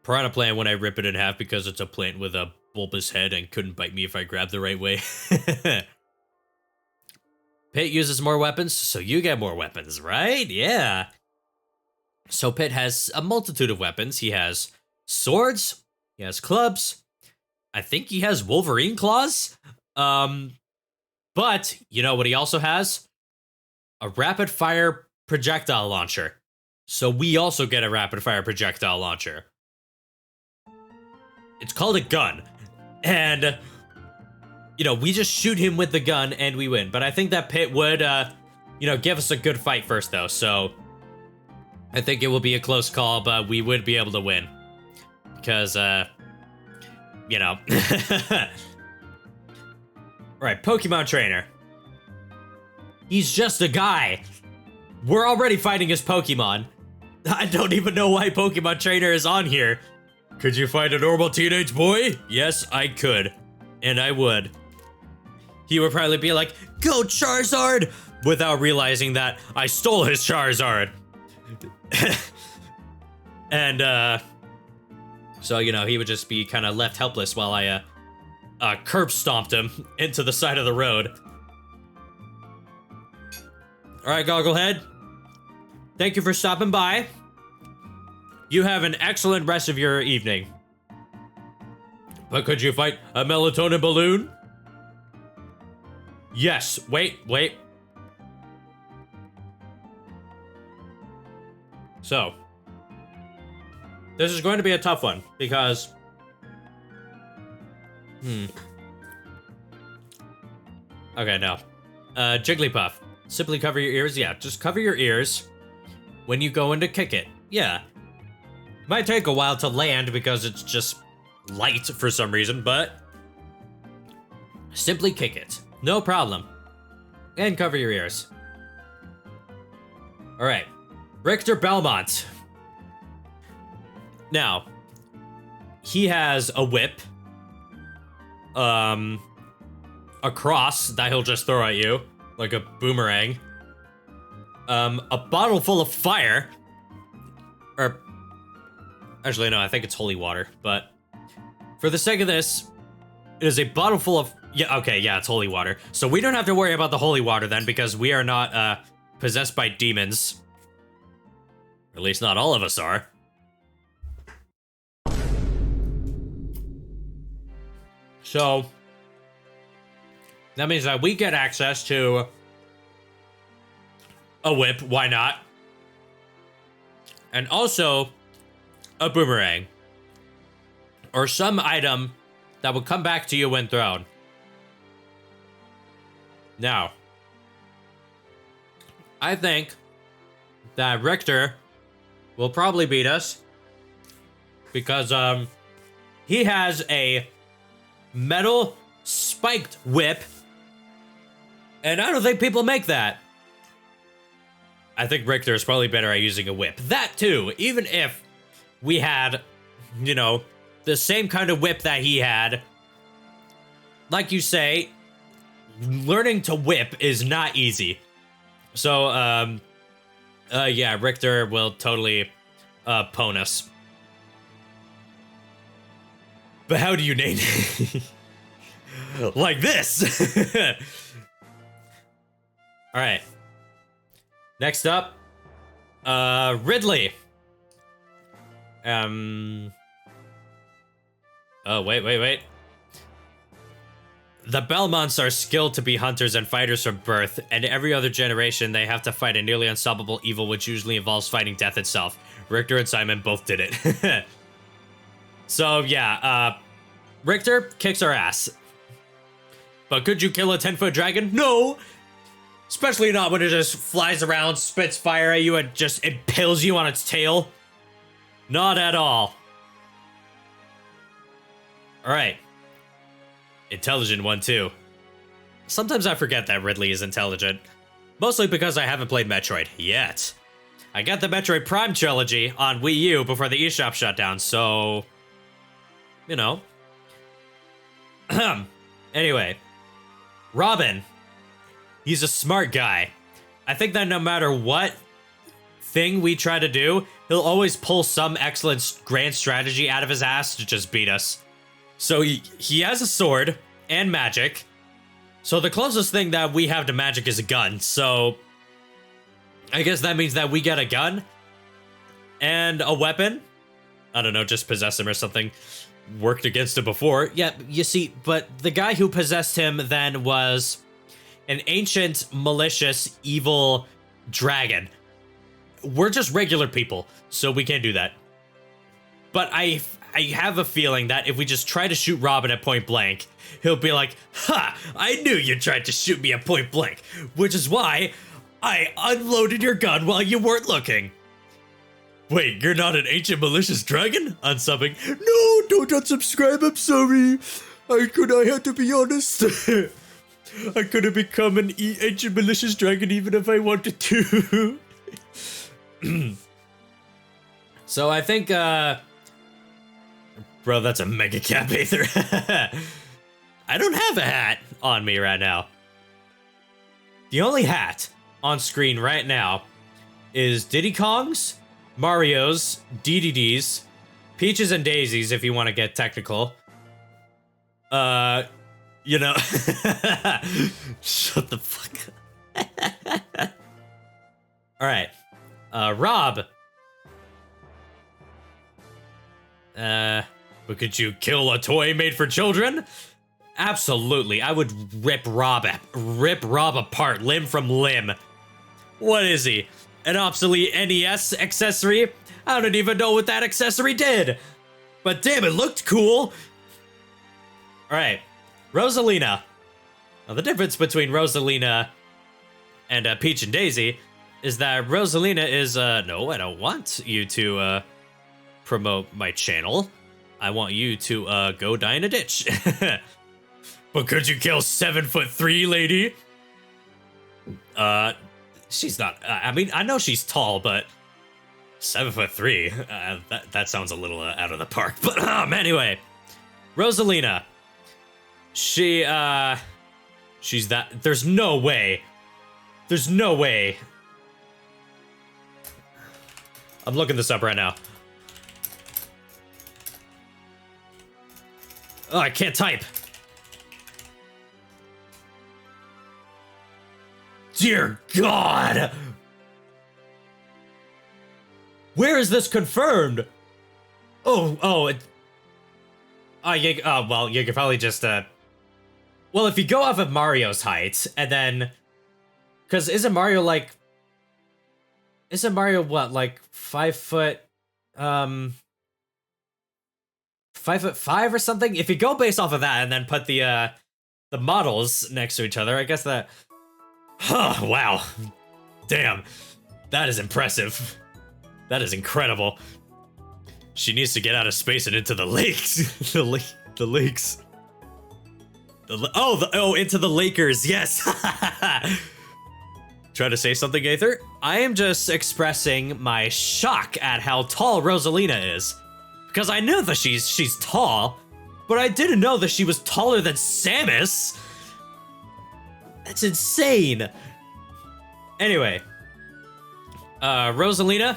A: Piranha Plant when I rip it in half because it's a plant with a bulbous head and couldn't bite me if I grabbed the right way. Pit uses more weapons, so you get more weapons, right? Yeah. So Pit has a multitude of weapons. He has swords, he has clubs, I think he has Wolverine claws. But you know what he also has? A rapid fire projectile launcher. So we also get a rapid fire projectile launcher. It's called a gun. And you know, we just shoot him with the gun and we win. But I think that Pit would, you know, give us a good fight first, though. So I think it will be a close call, but we would be able to win. Because, you know. Right, Pokemon Trainer. He's just a guy. We're already fighting his Pokemon. I don't even know why Pokemon Trainer is on here. Could you find a normal teenage boy? Yes, I could. And I would. He would probably be like, go Charizard! Without realizing that I stole his Charizard. And, so, you know, he would just be kind of left helpless while I, curb stomped him into the side of the road. Alright, Gogglehead. Thank you for stopping by. You have an excellent rest of your evening. But could you fight a melatonin balloon? Yes. Wait. So, this is going to be a tough one because, okay, no. Jigglypuff. Simply cover your ears. Yeah, just cover your ears when you go in to kick it. Yeah. Might take a while to land because it's just light for some reason, but simply kick it. No problem. And cover your ears. Alright. Richter Belmont. Now, he has a whip. A cross that he'll just throw at you. Like a boomerang. A bottle full of fire. Or, actually no, I think it's holy water, but for the sake of this, it is a bottle full of... Yeah, okay, yeah, it's holy water. So we don't have to worry about the holy water then, because we are not, possessed by demons. Or at least not all of us are. So, that means that we get access to a whip, why not? And also, a boomerang. Or some item that will come back to you when thrown. Now, I think that Richter will probably beat us because he has a metal spiked whip, and I don't think people make that. I think Richter is probably better at using a whip. That too, even if we had, you know, the same kind of whip that he had. Like you say, learning to whip is not easy. So, yeah, Richter will totally, pwn us. But how do you name it? Like this! Alright. Next up, Ridley. Oh, wait. The Belmonts are skilled to be hunters and fighters from birth, and every other generation they have to fight a nearly unstoppable evil which usually involves fighting death itself. Richter and Simon both did it. So, yeah, Richter kicks our ass. But could you kill a 10-foot dragon? No! Especially not when it just flies around, spits fire at you, and just impales you on its tail. Not at all. Alright. Intelligent one, too. Sometimes I forget that Ridley is intelligent. Mostly because I haven't played Metroid yet. I got the Metroid Prime trilogy on Wii U before the eShop shut down, so... You know. Anyway. Robin. He's a smart guy. I think that no matter what thing we try to do, he'll always pull some excellent grand strategy out of his ass to just beat us. So he has a sword and magic. So the closest thing that we have to magic is a gun. So I guess that means that we get a gun and a weapon. I don't know, just possess him or something. Worked against him before. Yeah, you see, but the guy who possessed him then was an ancient, malicious, evil dragon. We're just regular people, so we can't do that. But I have a feeling that if we just try to shoot Robin at point blank, he'll be like, "Ha! I knew you tried to shoot me at point blank, which is why I unloaded your gun while you weren't looking." Wait, you're not an ancient malicious dragon? Unsubbing. No, don't unsubscribe, I'm sorry. I had to be honest. I could have become an ancient malicious dragon even if I wanted to. So I think, bro, that's a mega cap Aether. I don't have a hat on me right now. The only hat on screen right now is Diddy Kong's, Mario's, DDD's, Peaches and Daisies if you want to get technical. You know. Shut the fuck up. Alright. Rob. But could you kill a toy made for children? Absolutely. I would rip Rob apart, limb from limb. What is he? An obsolete NES accessory? I don't even know what that accessory did. But damn, it looked cool. Alright. Rosalina. Now, the difference between Rosalina and Peach and Daisy is that Rosalina is, no, I don't want you to, promote my channel. I want you to, go die in a ditch. But could you kill 7'3" lady? She's not, I mean, I know she's tall, but 7'3", that sounds a little out of the park. But, anyway. Rosalina. She's that, there's no way. There's no way. I'm looking this up right now. Oh, I can't type. Dear God! Where is this confirmed? Oh, yeah, well, you could probably just, well, if you go off of Mario's height, and then, because isn't Mario what, like 5'5" or something? If you go based off of that and then put the models next to each other, I guess that, oh, wow. Damn. That is impressive. That is incredible. She needs to get out of space and into the lakes. the lakes. Into the Lakers, yes! Try to say something, Aether? I am just expressing my shock at how tall Rosalina is. Because I knew that she's tall, but I didn't know that she was taller than Samus! That's insane! Anyway. Rosalina?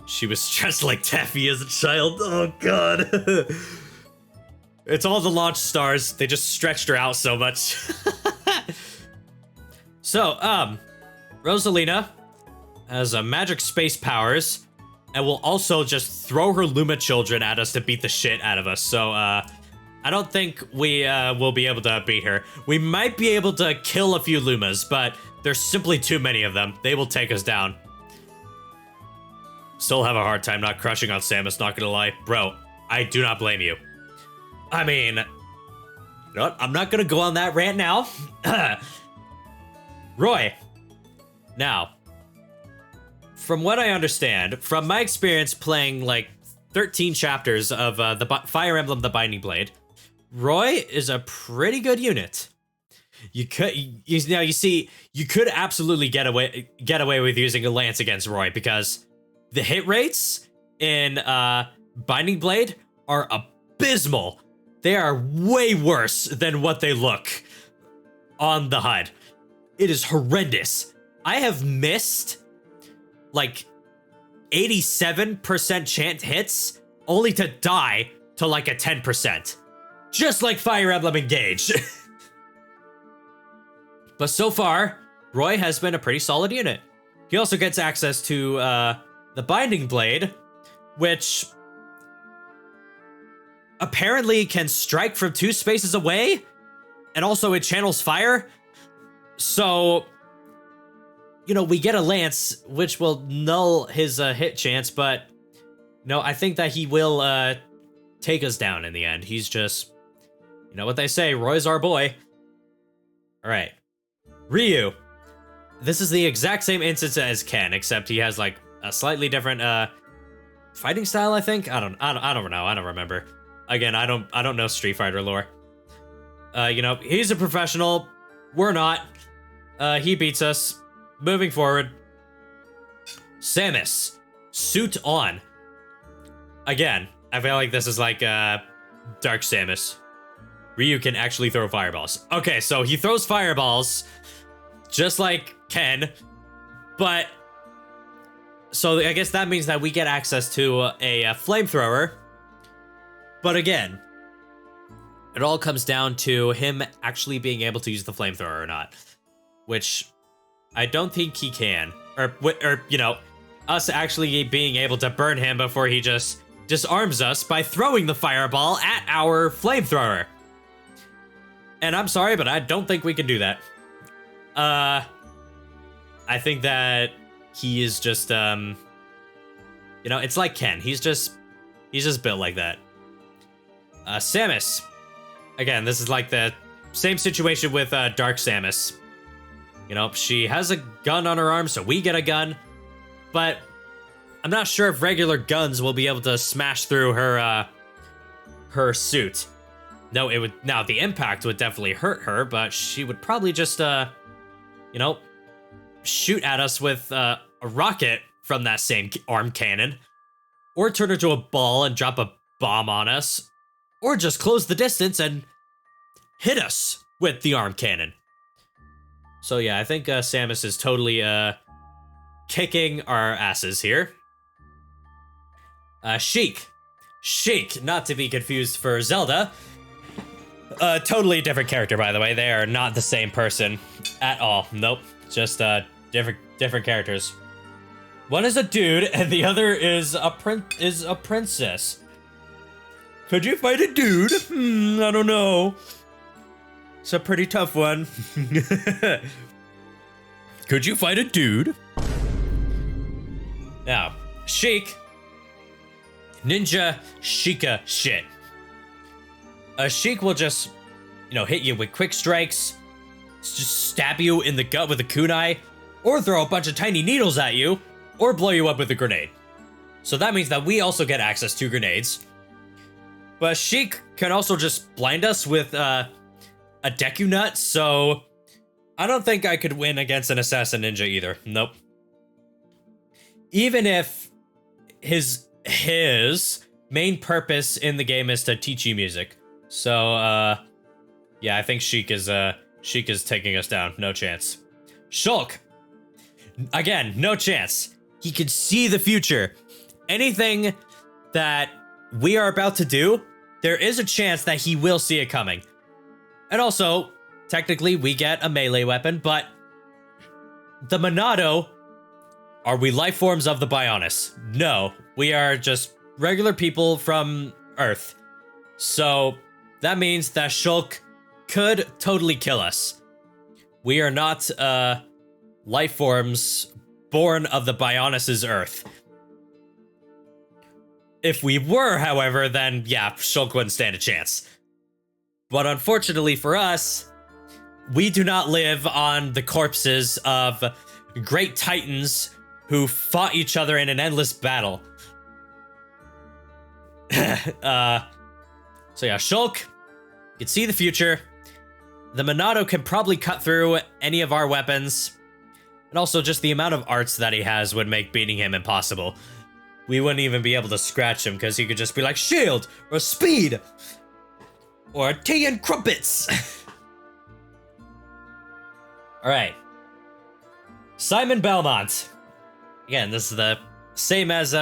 A: She was dressed like Taffy as a child. Oh, God. It's all the launch stars. They just stretched her out so much. So, Rosalina has magic space powers. and will also just throw her Luma children at us to beat the shit out of us. So, I don't think we will be able to beat her. We might be able to kill a few Lumas, but there's simply too many of them. They will take us down. Still have a hard time not crushing on Samus, not gonna lie. Bro, I do not blame you. I mean, you know what? I'm not gonna go on that rant now. Roy. Now, from what I understand, from my experience playing like 13 chapters of the Fire Emblem The Binding Blade, Roy is a pretty good unit. You could, you see, you could absolutely get away with using a lance against Roy because the hit rates in Binding Blade are abysmal. They are way worse than what they look on the HUD. It is horrendous. I have missed like 87% chance hits only to die to like a 10%. Just like Fire Emblem Engage. But so far, Roy has been a pretty solid unit. He also gets access to the Binding Blade, which apparently can strike from 2 spaces away, and also it channels fire. So, you know, we get a lance, which will null his hit chance, but no, I think that he will take us down in the end. He's just, you know what they say, Roy's our boy. All right, Ryu. This is the exact same instance as Ken, except he has like a slightly different fighting style, I think. I don't know. I don't remember. Again, I don't know Street Fighter lore. You know, he's a professional. We're not. He beats us. Moving forward. Samus. Suit on. Again, I feel like this is like Dark Samus. Ryu can actually throw fireballs. Okay, so he throws fireballs just like Ken, but so I guess that means that we get access to a flamethrower. But again, it all comes down to him actually being able to use the flamethrower or not, which I don't think he can, or you know, us actually being able to burn him before he just disarms us by throwing the fireball at our flamethrower. And I'm sorry, but I don't think we can do that. I think that he is just, you know, it's like Ken. He's just built like that. Samus. Again, this is like the same situation with Dark Samus. You know, she has a gun on her arm, so we get a gun. But I'm not sure if regular guns will be able to smash through her suit. No, it would. Now the impact would definitely hurt her, but she would probably just, you know, shoot at us with a rocket from that same arm cannon, or turn into a ball and drop a bomb on us, or just close the distance and hit us with the arm cannon. So yeah, I think Samus is totally kicking our asses here. Sheik, not to be confused for Zelda. Totally different character, by the way. They are not the same person at all. Nope, just different characters. One is a dude, and the other is a princess. Could you fight a dude? I don't know. It's a pretty tough one. Could you fight a dude? Now, Sheik. Ninja Sheikah shit. A Sheik will just, you know, hit you with quick strikes, just stab you in the gut with a kunai, or throw a bunch of tiny needles at you, or blow you up with a grenade. So that means that we also get access to grenades. But Sheik can also just blind us with a Deku Nut, so I don't think I could win against an Assassin Ninja either. Nope. Even if his main purpose in the game is to teach you music. So, yeah, I think Sheik is taking us down. No chance. Shulk. Again, no chance. He can see the future. Anything that we are about to do, there is a chance that he will see it coming. And also, technically, we get a melee weapon, but the Monado Are we life forms of the Bionis? No, we are just regular people from Earth. So that means that Shulk could totally kill us. We are not life forms born of the Bionis' Earth. If we were, however, then yeah, Shulk wouldn't stand a chance. But unfortunately for us, we do not live on the corpses of great titans who fought each other in an endless battle. So yeah, Shulk can see the future. The Monado can probably cut through any of our weapons. And also just the amount of arts that he has would make beating him impossible. We wouldn't even be able to scratch him because he could just be like shield or speed or tea and crumpets. All right. Simon Belmont. Again, this is the same as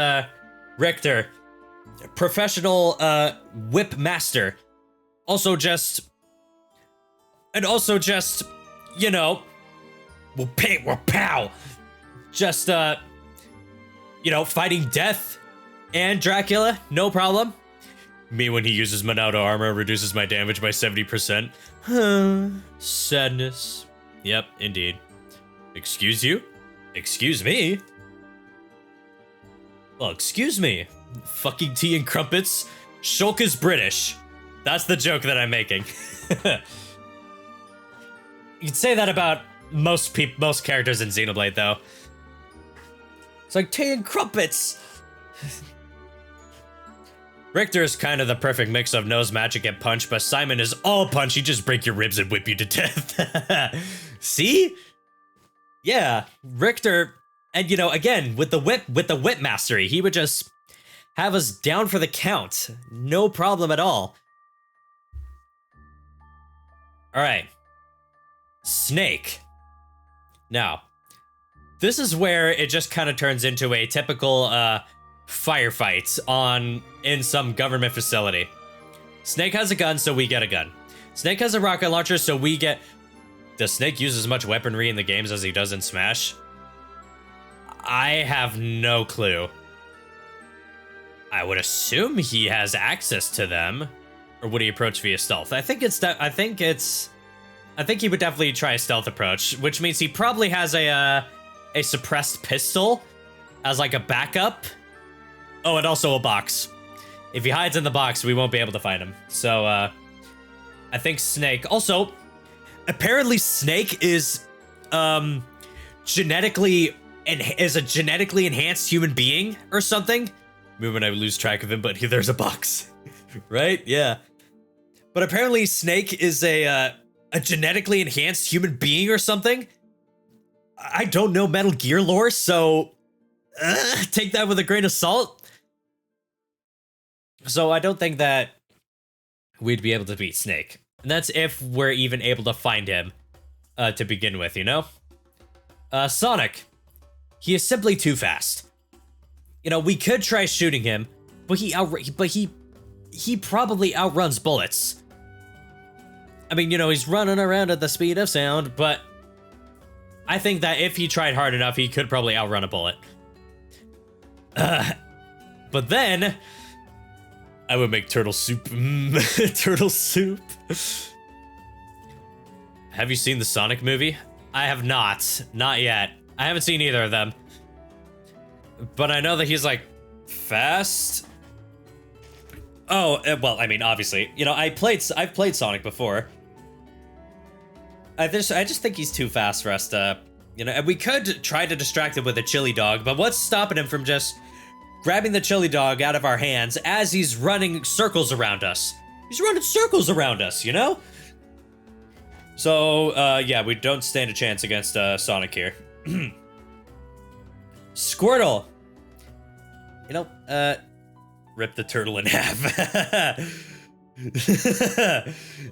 A: Richter. Professional whip master. Also just, you know, we'll pow. Just, you know, fighting death and Dracula, no problem. Me when he uses Monado armor reduces my damage by 70%. Sadness. Yep, indeed. Excuse you? Excuse me? Well, excuse me. Fucking tea and crumpets. Shulk is British. That's the joke that I'm making. You can say that about most characters in Xenoblade, though. It's like tea and crumpets. Richter is kind of the perfect mix of knows magic and punch, but Simon is all punch. He just break your ribs and whip you to death. See? Yeah, Richter, and you know, again, with the whip mastery, he would just have us down for the count. No problem at all. All right. Snake. Now, this is where it just kind of turns into a typical firefight in some government facility. Snake has a gun, so we get a gun. Snake has a rocket launcher, so we get... Does Snake use as much weaponry in the games as he does in Smash? I have no clue. I would assume he has access to them, or would he approach via stealth? I think he would definitely try a stealth approach, which means he probably has a suppressed pistol as like a backup. Oh, and also a box. If he hides in the box, we won't be able to find him. So, I think Snake. Also, apparently Snake is, genetically enhanced human being or something. Maybe when I lose track of him, but there's a box, right? Yeah. But apparently Snake is a genetically enhanced human being or something. I don't know Metal Gear lore, so take that with a grain of salt. So I don't think that we'd be able to beat Snake. And that's if we're even able to find him to begin with, you know? Sonic. He is simply too fast. You know, we could try shooting him, but he probably outruns bullets. I mean, you know, he's running around at the speed of sound, but I think that if he tried hard enough, he could probably outrun a bullet. But then I would make turtle soup. Turtle soup. Have you seen the Sonic movie? I have not. Not yet. I haven't seen either of them. But I know that he's like fast. Oh, well, I mean, obviously, you know, I've played Sonic before. I just think he's too fast for us to, you know, and we could try to distract him with a chili dog, but what's stopping him from just grabbing the chili dog out of our hands as he's running circles around us? He's running circles around us, you know? So, yeah, we don't stand a chance against Sonic here. Squirtle. You know, rip the turtle in half.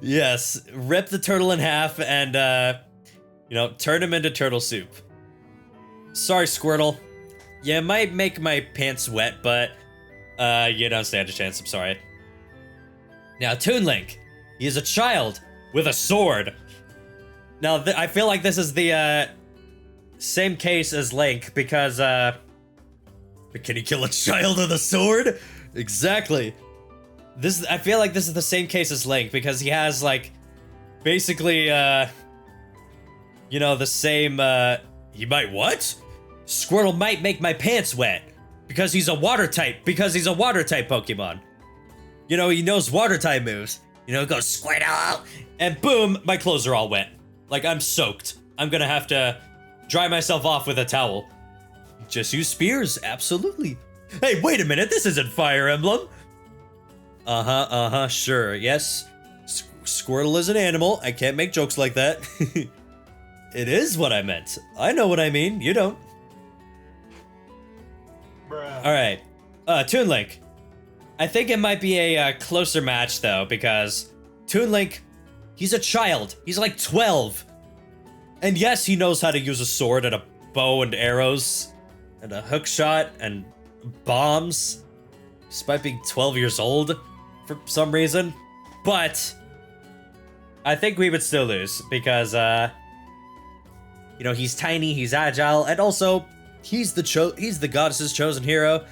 A: Yes, rip the turtle in half and, you know, turn him into turtle soup. Sorry, Squirtle. Yeah, it might make my pants wet, but, you don't stand a chance, I'm sorry. Now, Toon Link. He is a child with a sword. Now, I feel like this is the same case as Link because, can he kill a child with a sword? Exactly. I feel like this is the same case as Link because he has, like, basically, you know, the same, he might what? Squirtle might make my pants wet because he's a water type Pokemon. You know, he knows water type moves. You know, it goes Squirtle, and boom, my clothes are all wet. Like, I'm soaked. I'm gonna have to dry myself off with a towel. Just use spears, absolutely. Hey, wait a minute, this isn't Fire Emblem. Sure, yes. Squirtle is an animal. I can't make jokes like that. It is what I meant. I know what I mean, you don't. Alright, Toon Link. I think it might be a closer match, though, because Toon Link, he's a child. He's like 12. And yes, he knows how to use a sword and a bow and arrows and a hook shot and bombs, despite being 12 years old for some reason. But I think we would still lose because, you know, he's tiny, he's agile, and also he's the goddess's chosen hero.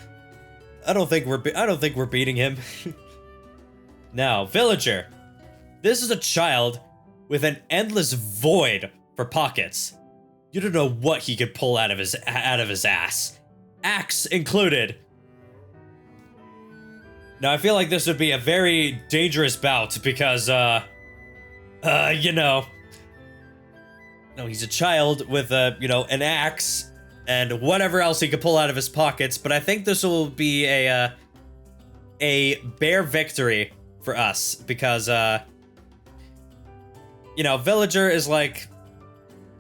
A: I don't think we're beating him. Now, Villager. This is a child with an endless void for pockets. You don't know what he could pull out of his ass. Axe included. Now, I feel like this would be a very dangerous bout because, you know. No, he's a child with, you know, an axe and whatever else he could pull out of his pockets, but I think this will be a bare victory for us because, you know, Villager is like,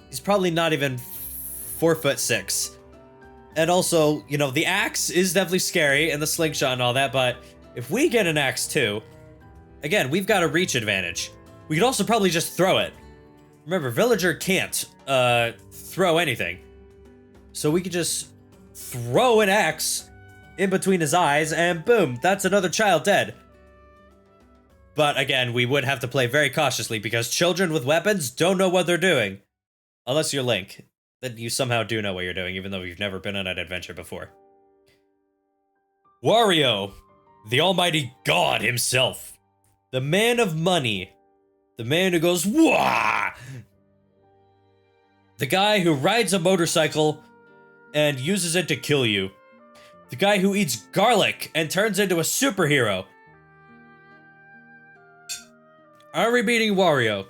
A: he's probably not even 4'6". And also, you know, the axe is definitely scary and the slingshot and all that, but if we get an axe too, again, we've got a reach advantage. We could also probably just throw it. Remember, Villager can't, throw anything. So we could just throw an axe in between his eyes and boom, that's another child dead. But again, we would have to play very cautiously because children with weapons don't know what they're doing. Unless you're Link. Then you somehow do know what you're doing, even though you've never been on an adventure before. Wario, the almighty god himself. The man of money. The man who goes, wah! The guy who rides a motorcycle and uses it to kill you. The guy who eats garlic and turns into a superhero. Are we beating Wario?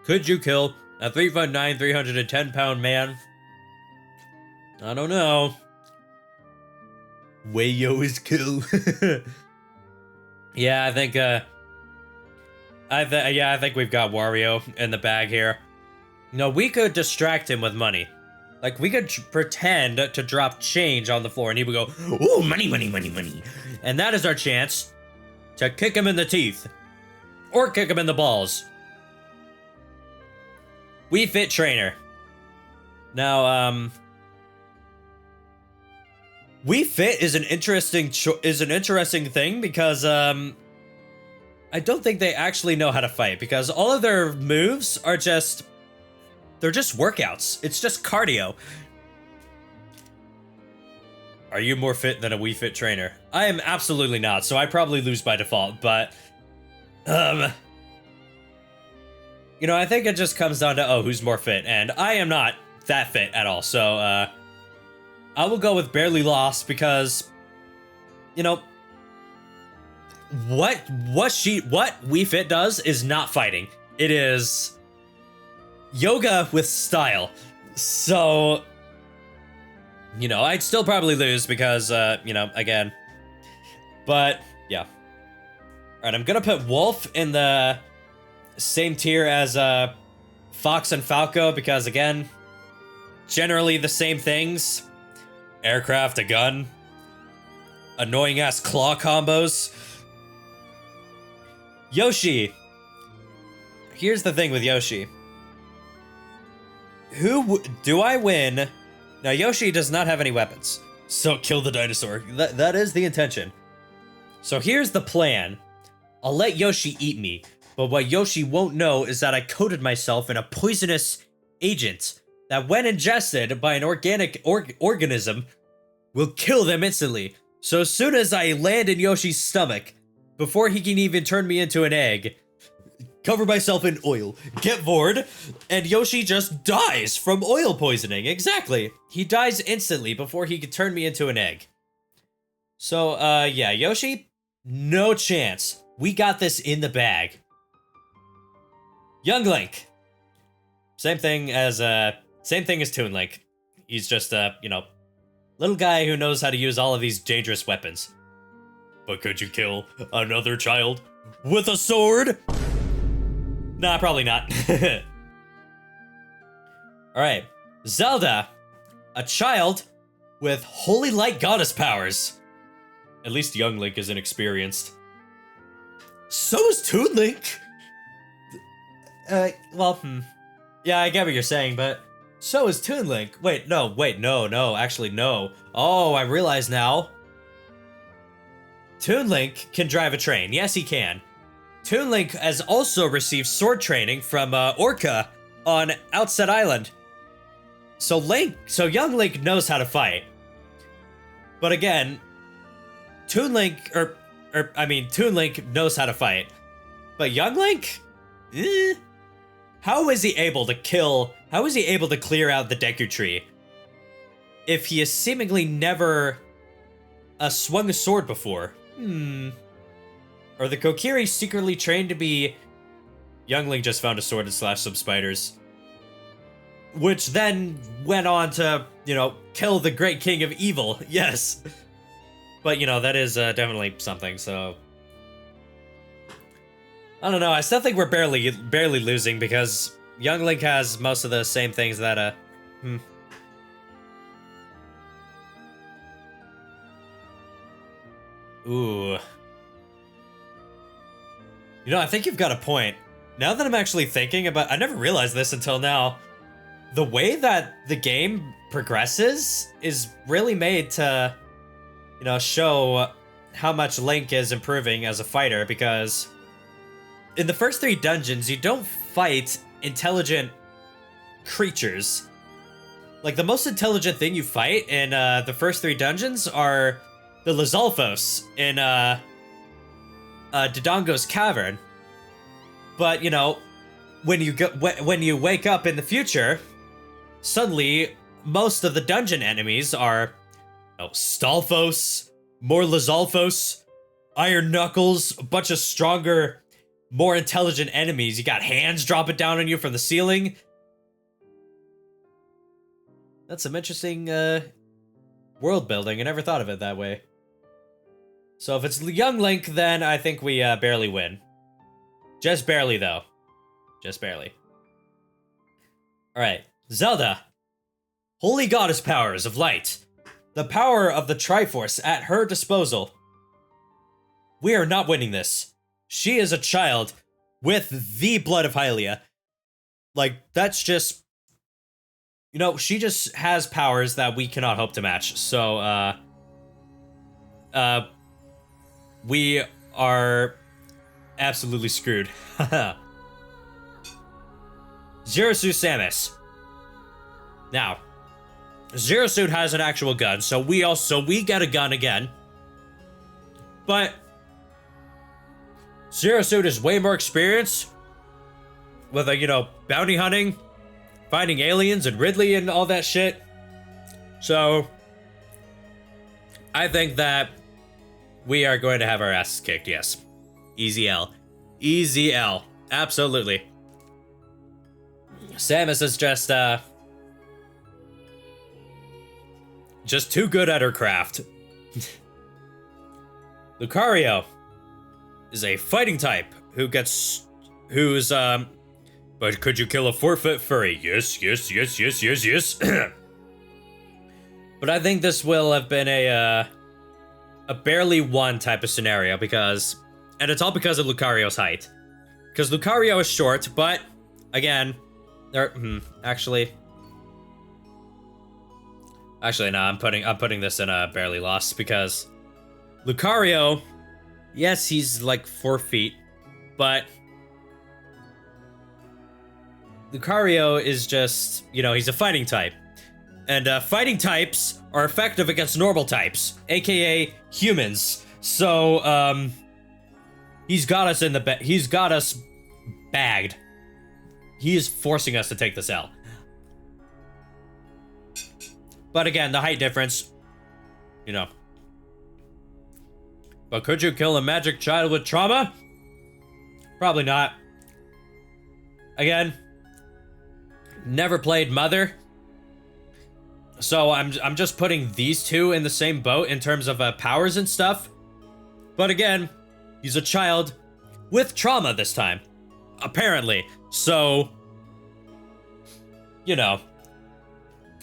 A: Could you kill a 3'9", 310-pound man? I don't know. Wayo is cool. Yeah, I think we've got Wario in the bag here. No, we could distract him with money. Like, we could pretend to drop change on the floor and he would go, ooh, money, money, money, money. And that is our chance to kick him in the teeth. Or kick him in the balls. Wii Fit Trainer. Now, Wii Fit is an interesting thing because I don't think they actually know how to fight because all of their moves are they're just workouts. It's just cardio. Are you more fit than a Wii Fit Trainer? I am absolutely not, so I probably lose by default, but you know, I think it just comes down to, who's more fit, and I am not that fit at all, so, I will go with barely lost because, you know, what Wii Fit does is not fighting. It is yoga with style. So, you know, I'd still probably lose because, you know, again, but yeah. All right, I'm gonna put Wolf in the same tier as Fox and Falco because, again, generally the same things. Aircraft, a gun, annoying ass claw combos. Yoshi. Here's the thing with Yoshi. Do I win? Now, Yoshi does not have any weapons, so kill the dinosaur. That is the intention. So here's the plan. I'll let Yoshi eat me. But what Yoshi won't know is that I coated myself in a poisonous agent that when ingested by an organic organism will kill them instantly. So as soon as I land in Yoshi's stomach, before he can even turn me into an egg, cover myself in oil, get bored, and Yoshi just dies from oil poisoning. Exactly. He dies instantly before he can turn me into an egg. So, yeah, Yoshi, no chance. We got this in the bag. Young Link. Same thing as Toon Link. He's just you know, little guy who knows how to use all of these dangerous weapons. But could you kill another child with a sword? Nah, probably not. Alright. Zelda. A child with holy light goddess powers. At least Young Link is inexperienced. So is Toon Link. Well, yeah, I get what you're saying, but so is Toon Link. Wait, no, actually, no. Oh, I realize now. Toon Link can drive a train. Yes, he can. Toon Link has also received sword training from Orca on Outset Island. So Young Link knows how to fight. But again, Toon Link knows how to fight. But Young Link? How is he able to clear out the Deku Tree if he has seemingly never swung a sword before? Are the Kokiri secretly trained to be... Young Link just found a sword and slashed some spiders. Which then went on to, you know, kill the Great King of Evil. Yes. But, you know, that is definitely something, so... I don't know, I still think we're barely losing because Young Link has most of the same things that, Ooh. You know, I think you've got a point. Now that I'm actually thinking about... I never realized this until now. The way that the game progresses is really made to, you know, show how much Link is improving as a fighter, because in the first 3 dungeons, you don't fight intelligent creatures. Like, the most intelligent thing you fight in the first 3 dungeons are the Lizalfos in Dodongo's Cavern. But, you know, when you wake up in the future, suddenly most of the dungeon enemies are, you know, Stalfos, more Lizalfos, Iron Knuckles, a bunch of stronger, more intelligent enemies. You got hands dropping down on you from the ceiling. That's some interesting world building. I never thought of it that way. So if it's Young Link, then I think we barely win. Just barely, though. Just barely. Alright. Zelda. Holy Goddess powers of light. The power of the Triforce at her disposal. We are not winning this. She is a child with the blood of Hylia. Like, that's just... You know, she just has powers that we cannot hope to match. So, we are absolutely screwed. Zero Suit Samus. Now, Zero Suit has an actual gun, so we get a gun again. But Zero Suit is way more experienced with, you know, bounty hunting, finding aliens and Ridley and all that shit. So I think that we are going to have our asses kicked, yes. Easy L. Easy L. Absolutely. Samus is just too good at her craft. Lucario is a fighting type who's but could you kill a 4-foot furry? Yes. But I think this will have been a barely won type of scenario because, and it's all because of Lucario's height. Because Lucario is short, but again, actually, no, I'm putting this in a barely lost because Lucario, yes, he's like 4 feet, but Lucario is just, he's a fighting type. And fighting types are effective against normal types, aka humans. So, he's got us he's got us bagged. He is forcing us to take this L. But again, the height difference, But could you kill a magic child with trauma? Probably not. Again, never played Mother. So I'm just putting these two in the same boat in terms of powers and stuff. But again, he's a child with trauma this time. Apparently. So,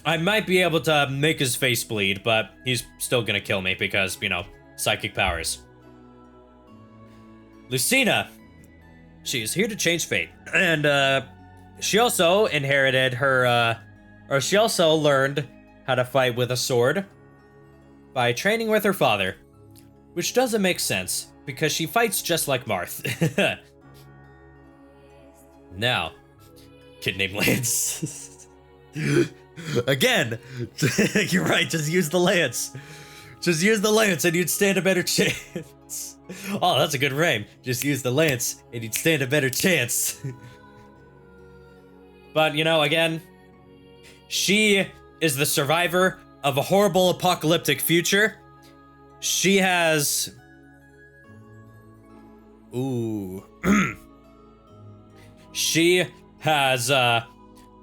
A: I might be able to make his face bleed, but he's still gonna kill me because, psychic powers. Lucina. She is here to change fate. And, she also inherited her, she also learned how to fight with a sword by training with her father. Which doesn't make sense, because she fights just like Marth. Now, kid named Lance. Again, you're right, just use the Lance. Just use the Lance and you'd stand a better chance. Oh, that's a good rhyme. Just use the Lance and you'd stand a better chance. But, again, she is the survivor of a horrible apocalyptic future. She has... Ooh. She has,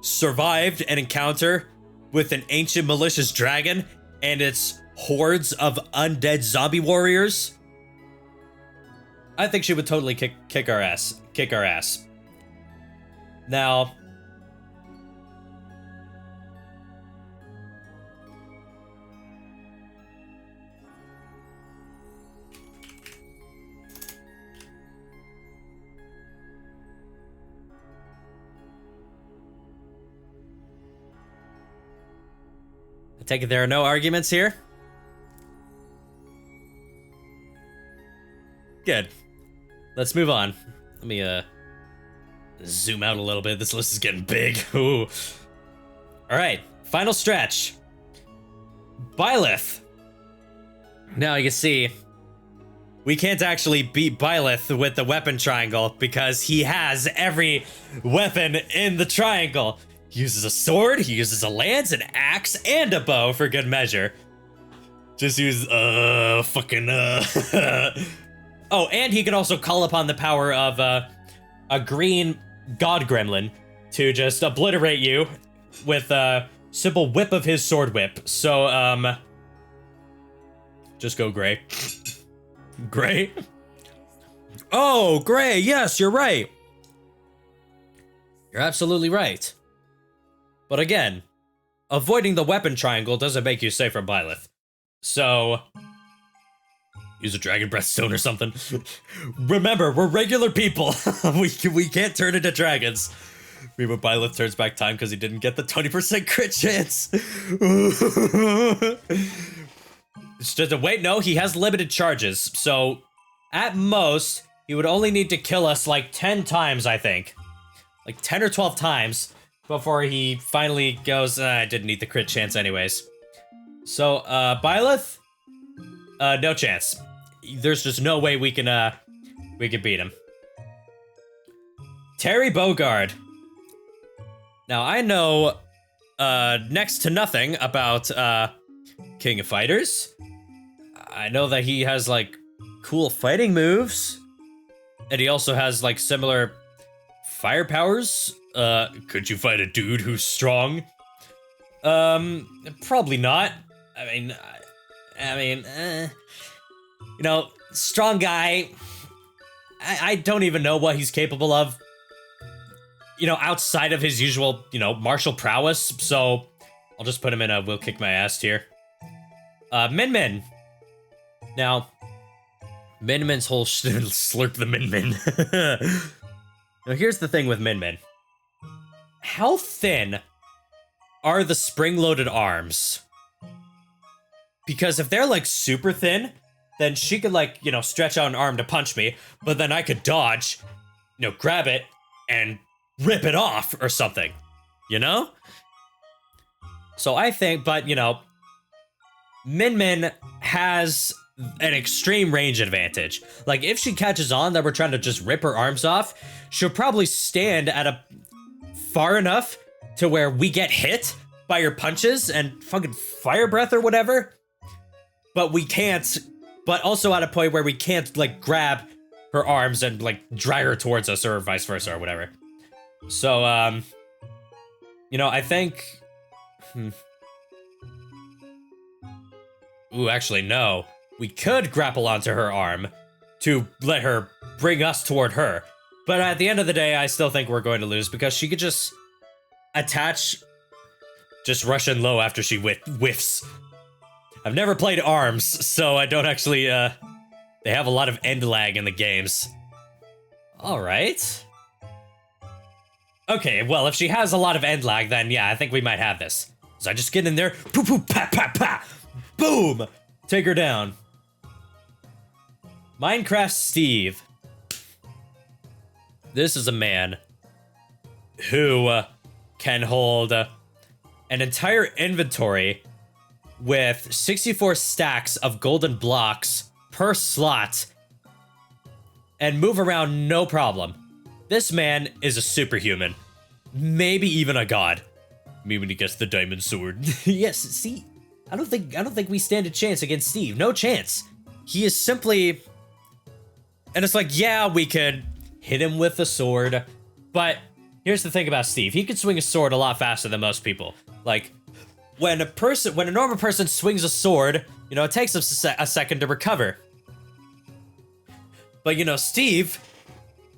A: survived an encounter with an ancient malicious dragon and its hordes of undead zombie warriors. I think she would totally kick our ass. Kick our ass. Now... I take it there are no arguments here? Good. Let's move on. Let me, zoom out a little bit. This list is getting big. Ooh. Alright, final stretch. Byleth. Now you can see, we can't actually beat Byleth with the weapon triangle because he has every weapon in the triangle. He uses a sword, he uses a lance, an axe, and a bow for good measure. Just use, Oh, and he can also call upon the power of, a green god gremlin to just obliterate you with a simple whip of his sword whip. So, just go Gray. Gray? Oh, Gray, yes, you're right. You're absolutely right. But again, avoiding the weapon triangle doesn't make you safe from Byleth. So, use a dragon breath stone or something. Remember, we're regular people. we can't turn into dragons. Remember, Byleth turns back time because he didn't get the 20% crit chance. It's just a wait, no, he has limited charges. So, at most, he would only need to kill us like 10 times, I think. Like 10 or 12 times before he finally goes, I didn't need the crit chance anyways. So, Byleth? No chance. There's just no way we can beat him. Terry Bogard. Now, I know, next to nothing about, King of Fighters. I know that he has, like, cool fighting moves. And he also has, like, similar fire powers. Could you fight a dude who's strong? Probably not. Strong guy. I don't even know what he's capable of. Outside of his usual, martial prowess. So, I'll just put him in a will kick my ass tier. Min Min. Now, Min Min's whole slurp the Min Min. Now, here's the thing with Min Min. How thin are the spring-loaded arms? Because if they're, like, super thin, then she could, like, stretch out an arm to punch me, but then I could dodge, grab it, and rip it off or something, you know? So I think, but you know, Min Min has an extreme range advantage. Like, if she catches on that we're trying to just rip her arms off, she'll probably stand at a far enough to where we get hit by her punches and fucking fire breath or whatever. But we can't, but also at a point where we can't, like, grab her arms and, like, drag her towards us or vice versa or whatever. So, you know, I think... Ooh, actually, no. We could grapple onto her arm to let her bring us toward her. But at the end of the day, I still think we're going to lose because she could just attach, just rush in low after she whiffs. I've never played ARMS, so I don't actually, they have a lot of end lag in the games. Alright. Okay, well, if she has a lot of end lag, then yeah, I think we might have this. So I just get in there, poo poo, pa pa pa, boom! Take her down. Minecraft Steve. This is a man who can hold an entire inventory with 64 stacks of golden blocks per slot and move around no problem. This man is a superhuman. Maybe even a god. Maybe when he gets the diamond sword. Yes, see, I don't think we stand a chance against Steve. No chance. He is simply... And it's like, yeah, we could hit him with a sword, but here's the thing about Steve. He could swing a sword a lot faster than most people. Like, when a normal person swings a sword, you know, it takes them a second to recover. But, you know, Steve,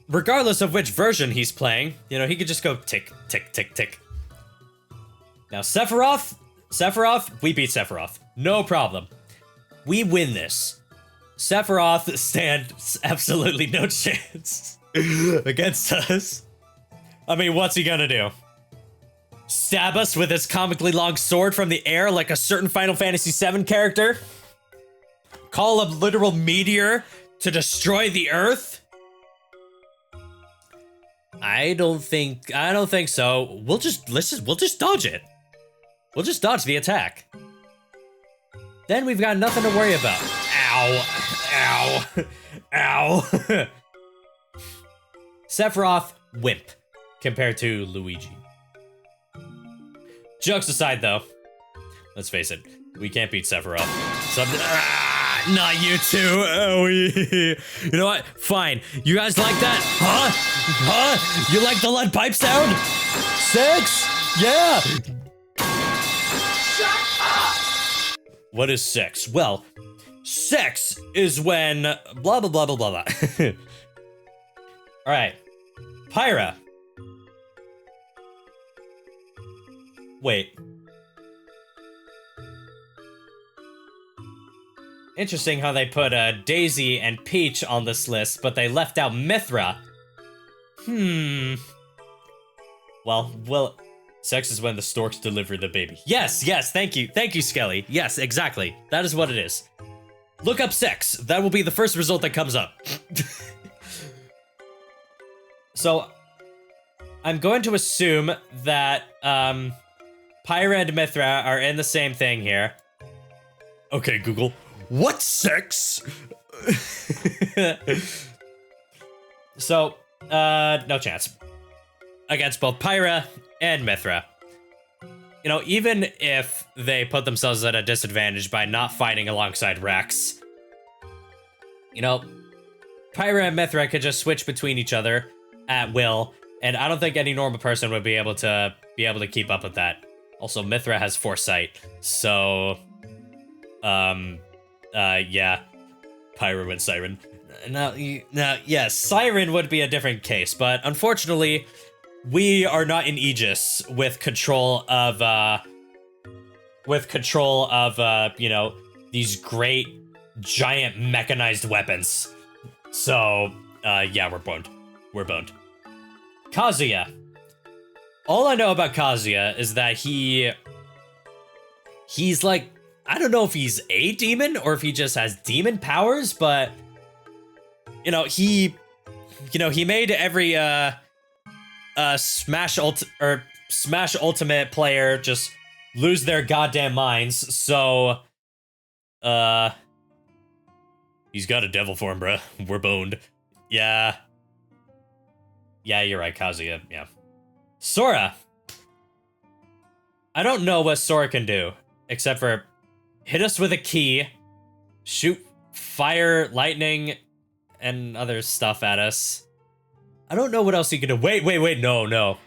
A: regardless of which version he's playing, you know, he could just go tick, tick, tick, tick. Now, Sephiroth, we beat Sephiroth. No problem. We win this. Sephiroth stands absolutely no chance against us. I mean, what's he gonna do? Stab us with his comically long sword from the air like a certain Final Fantasy VII character? Call a literal meteor to destroy the Earth? I don't think so. We'll just dodge it. We'll just dodge the attack. Then we've got nothing to worry about. Ow. Ow. Ow. Sephiroth, wimp, compared to Luigi. Jokes aside, though, let's face it, we can't beat Sephiroth. Not you two. Oh, you know what? Fine. You guys like that? Huh? Huh? You like the lead pipe sound? 6? Yeah. Shut up. What is 6? Well, 6 is when blah, blah, blah, blah, blah, blah. All right. Pyra. Wait. Interesting how they put Daisy and Peach on this list, but they left out Mithra. Well, 6 is when the storks deliver the baby. Yes, thank you, Skelly. Yes, exactly. That is what it is. Look up 6. That will be the first result that comes up. So, I'm going to assume that, Pyra and Mithra are in the same thing here. Okay, Google. What's 6? So, no chance. Against both Pyra and Mithra. You know, even if they put themselves at a disadvantage by not fighting alongside Rex, you know, Pyra and Mithra could just switch between each other at will, and I don't think any normal person would be able to keep up with that. Also, Mithra has foresight, so, yeah, Pyra went Siren. Now, yes, Siren would be a different case, but unfortunately, we are not in Aegis with control of, you know, these great, giant mechanized weapons. So, yeah, we're boned. We're boned. Kazuya. All I know about Kazuya is that he's like, I don't know if he's a demon or if he just has demon powers, but, you know, he made every Smash Ultimate player just lose their goddamn minds. So, he's got a devil form, bruh. We're boned. Yeah. Yeah, you're right, Kazuya. Yeah. Sora. I don't know what Sora can do, except for hit us with a key, shoot fire, lightning, and other stuff at us. I don't know what else he can do. Wait, no.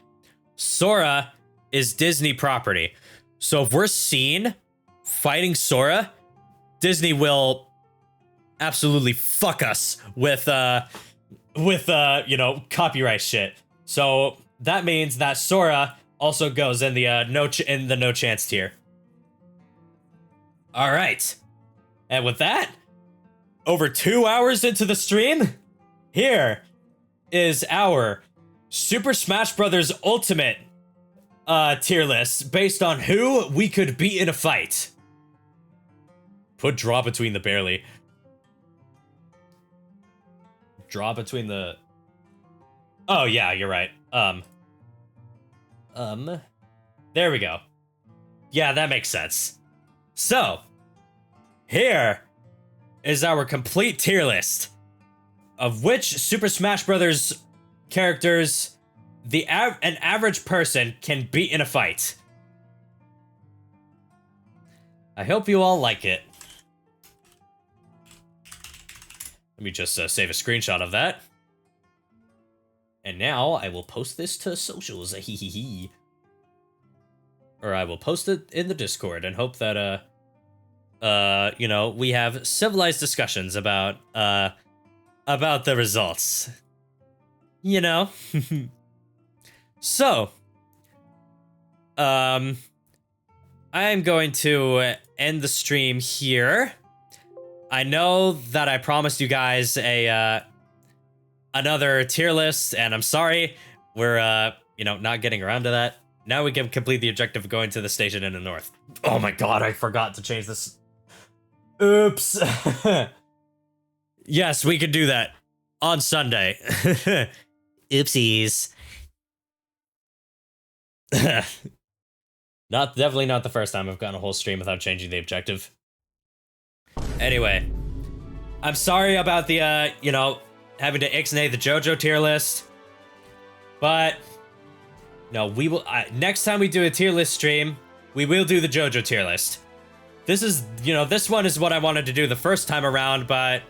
A: Sora is Disney property. So if we're seen fighting Sora, Disney will absolutely fuck us with you know, copyright shit. So that means that Sora also goes in the no chance tier. All right. And with that, over 2 hours into the stream, here is our Super Smash Bros. Ultimate tier list based on who we could beat in a fight. Put draw between the barely. Draw between the... Oh, yeah, you're right. There we go. Yeah, that makes sense. So, here is our complete tier list of which Super Smash Bros. Characters an average person can beat in a fight. I hope you all like it. Let me just save a screenshot of that. And now I will post this to socials. Or I will post it in the Discord and hope that, you know, we have civilized discussions about the results. You know? So, I am going to end the stream here. I know that I promised you guys another tier list, and I'm sorry we're you know, not getting around to that. Now we can complete the objective of going to the station in the north. Oh my god, I forgot to change this. Oops. Yes, we could do that on Sunday. Oopsies. Definitely not the first time I've gotten a whole stream without changing the objective. Anyway, I'm sorry about the, you know, having to ixnay the JoJo tier list. But, no, we will, next time we do a tier list stream, we will do the JoJo tier list. This is, you know, this one is what I wanted to do the first time around, but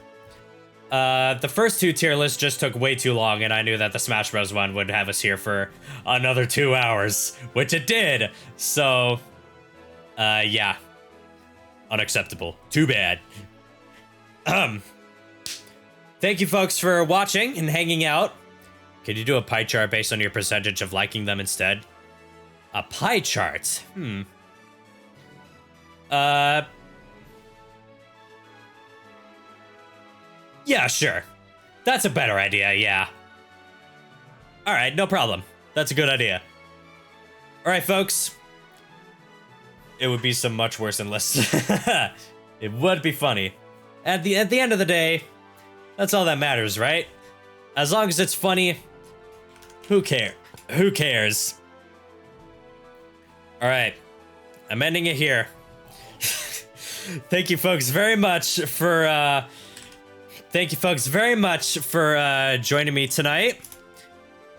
A: the first two tier lists just took way too long, and I knew that the Smash Bros. One would have us here for another 2 hours, which it did. So, yeah. Unacceptable. Too bad. Thank you folks for watching and hanging out. Could you do a pie chart based on your percentage of liking them instead? A pie chart? Yeah, sure. That's a better idea, yeah. Alright, no problem. That's a good idea. Alright, folks. It would be some much worse than lists. It would be funny. At the end of the day, that's all that matters, right? As long as it's funny, who cares? Who cares? Alright. I'm ending it here. Thank you folks very much for joining me tonight.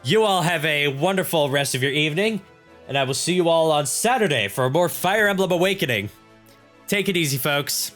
A: You all have a wonderful rest of your evening, and I will see you all on Saturday for more Fire Emblem Awakening. Take it easy, folks.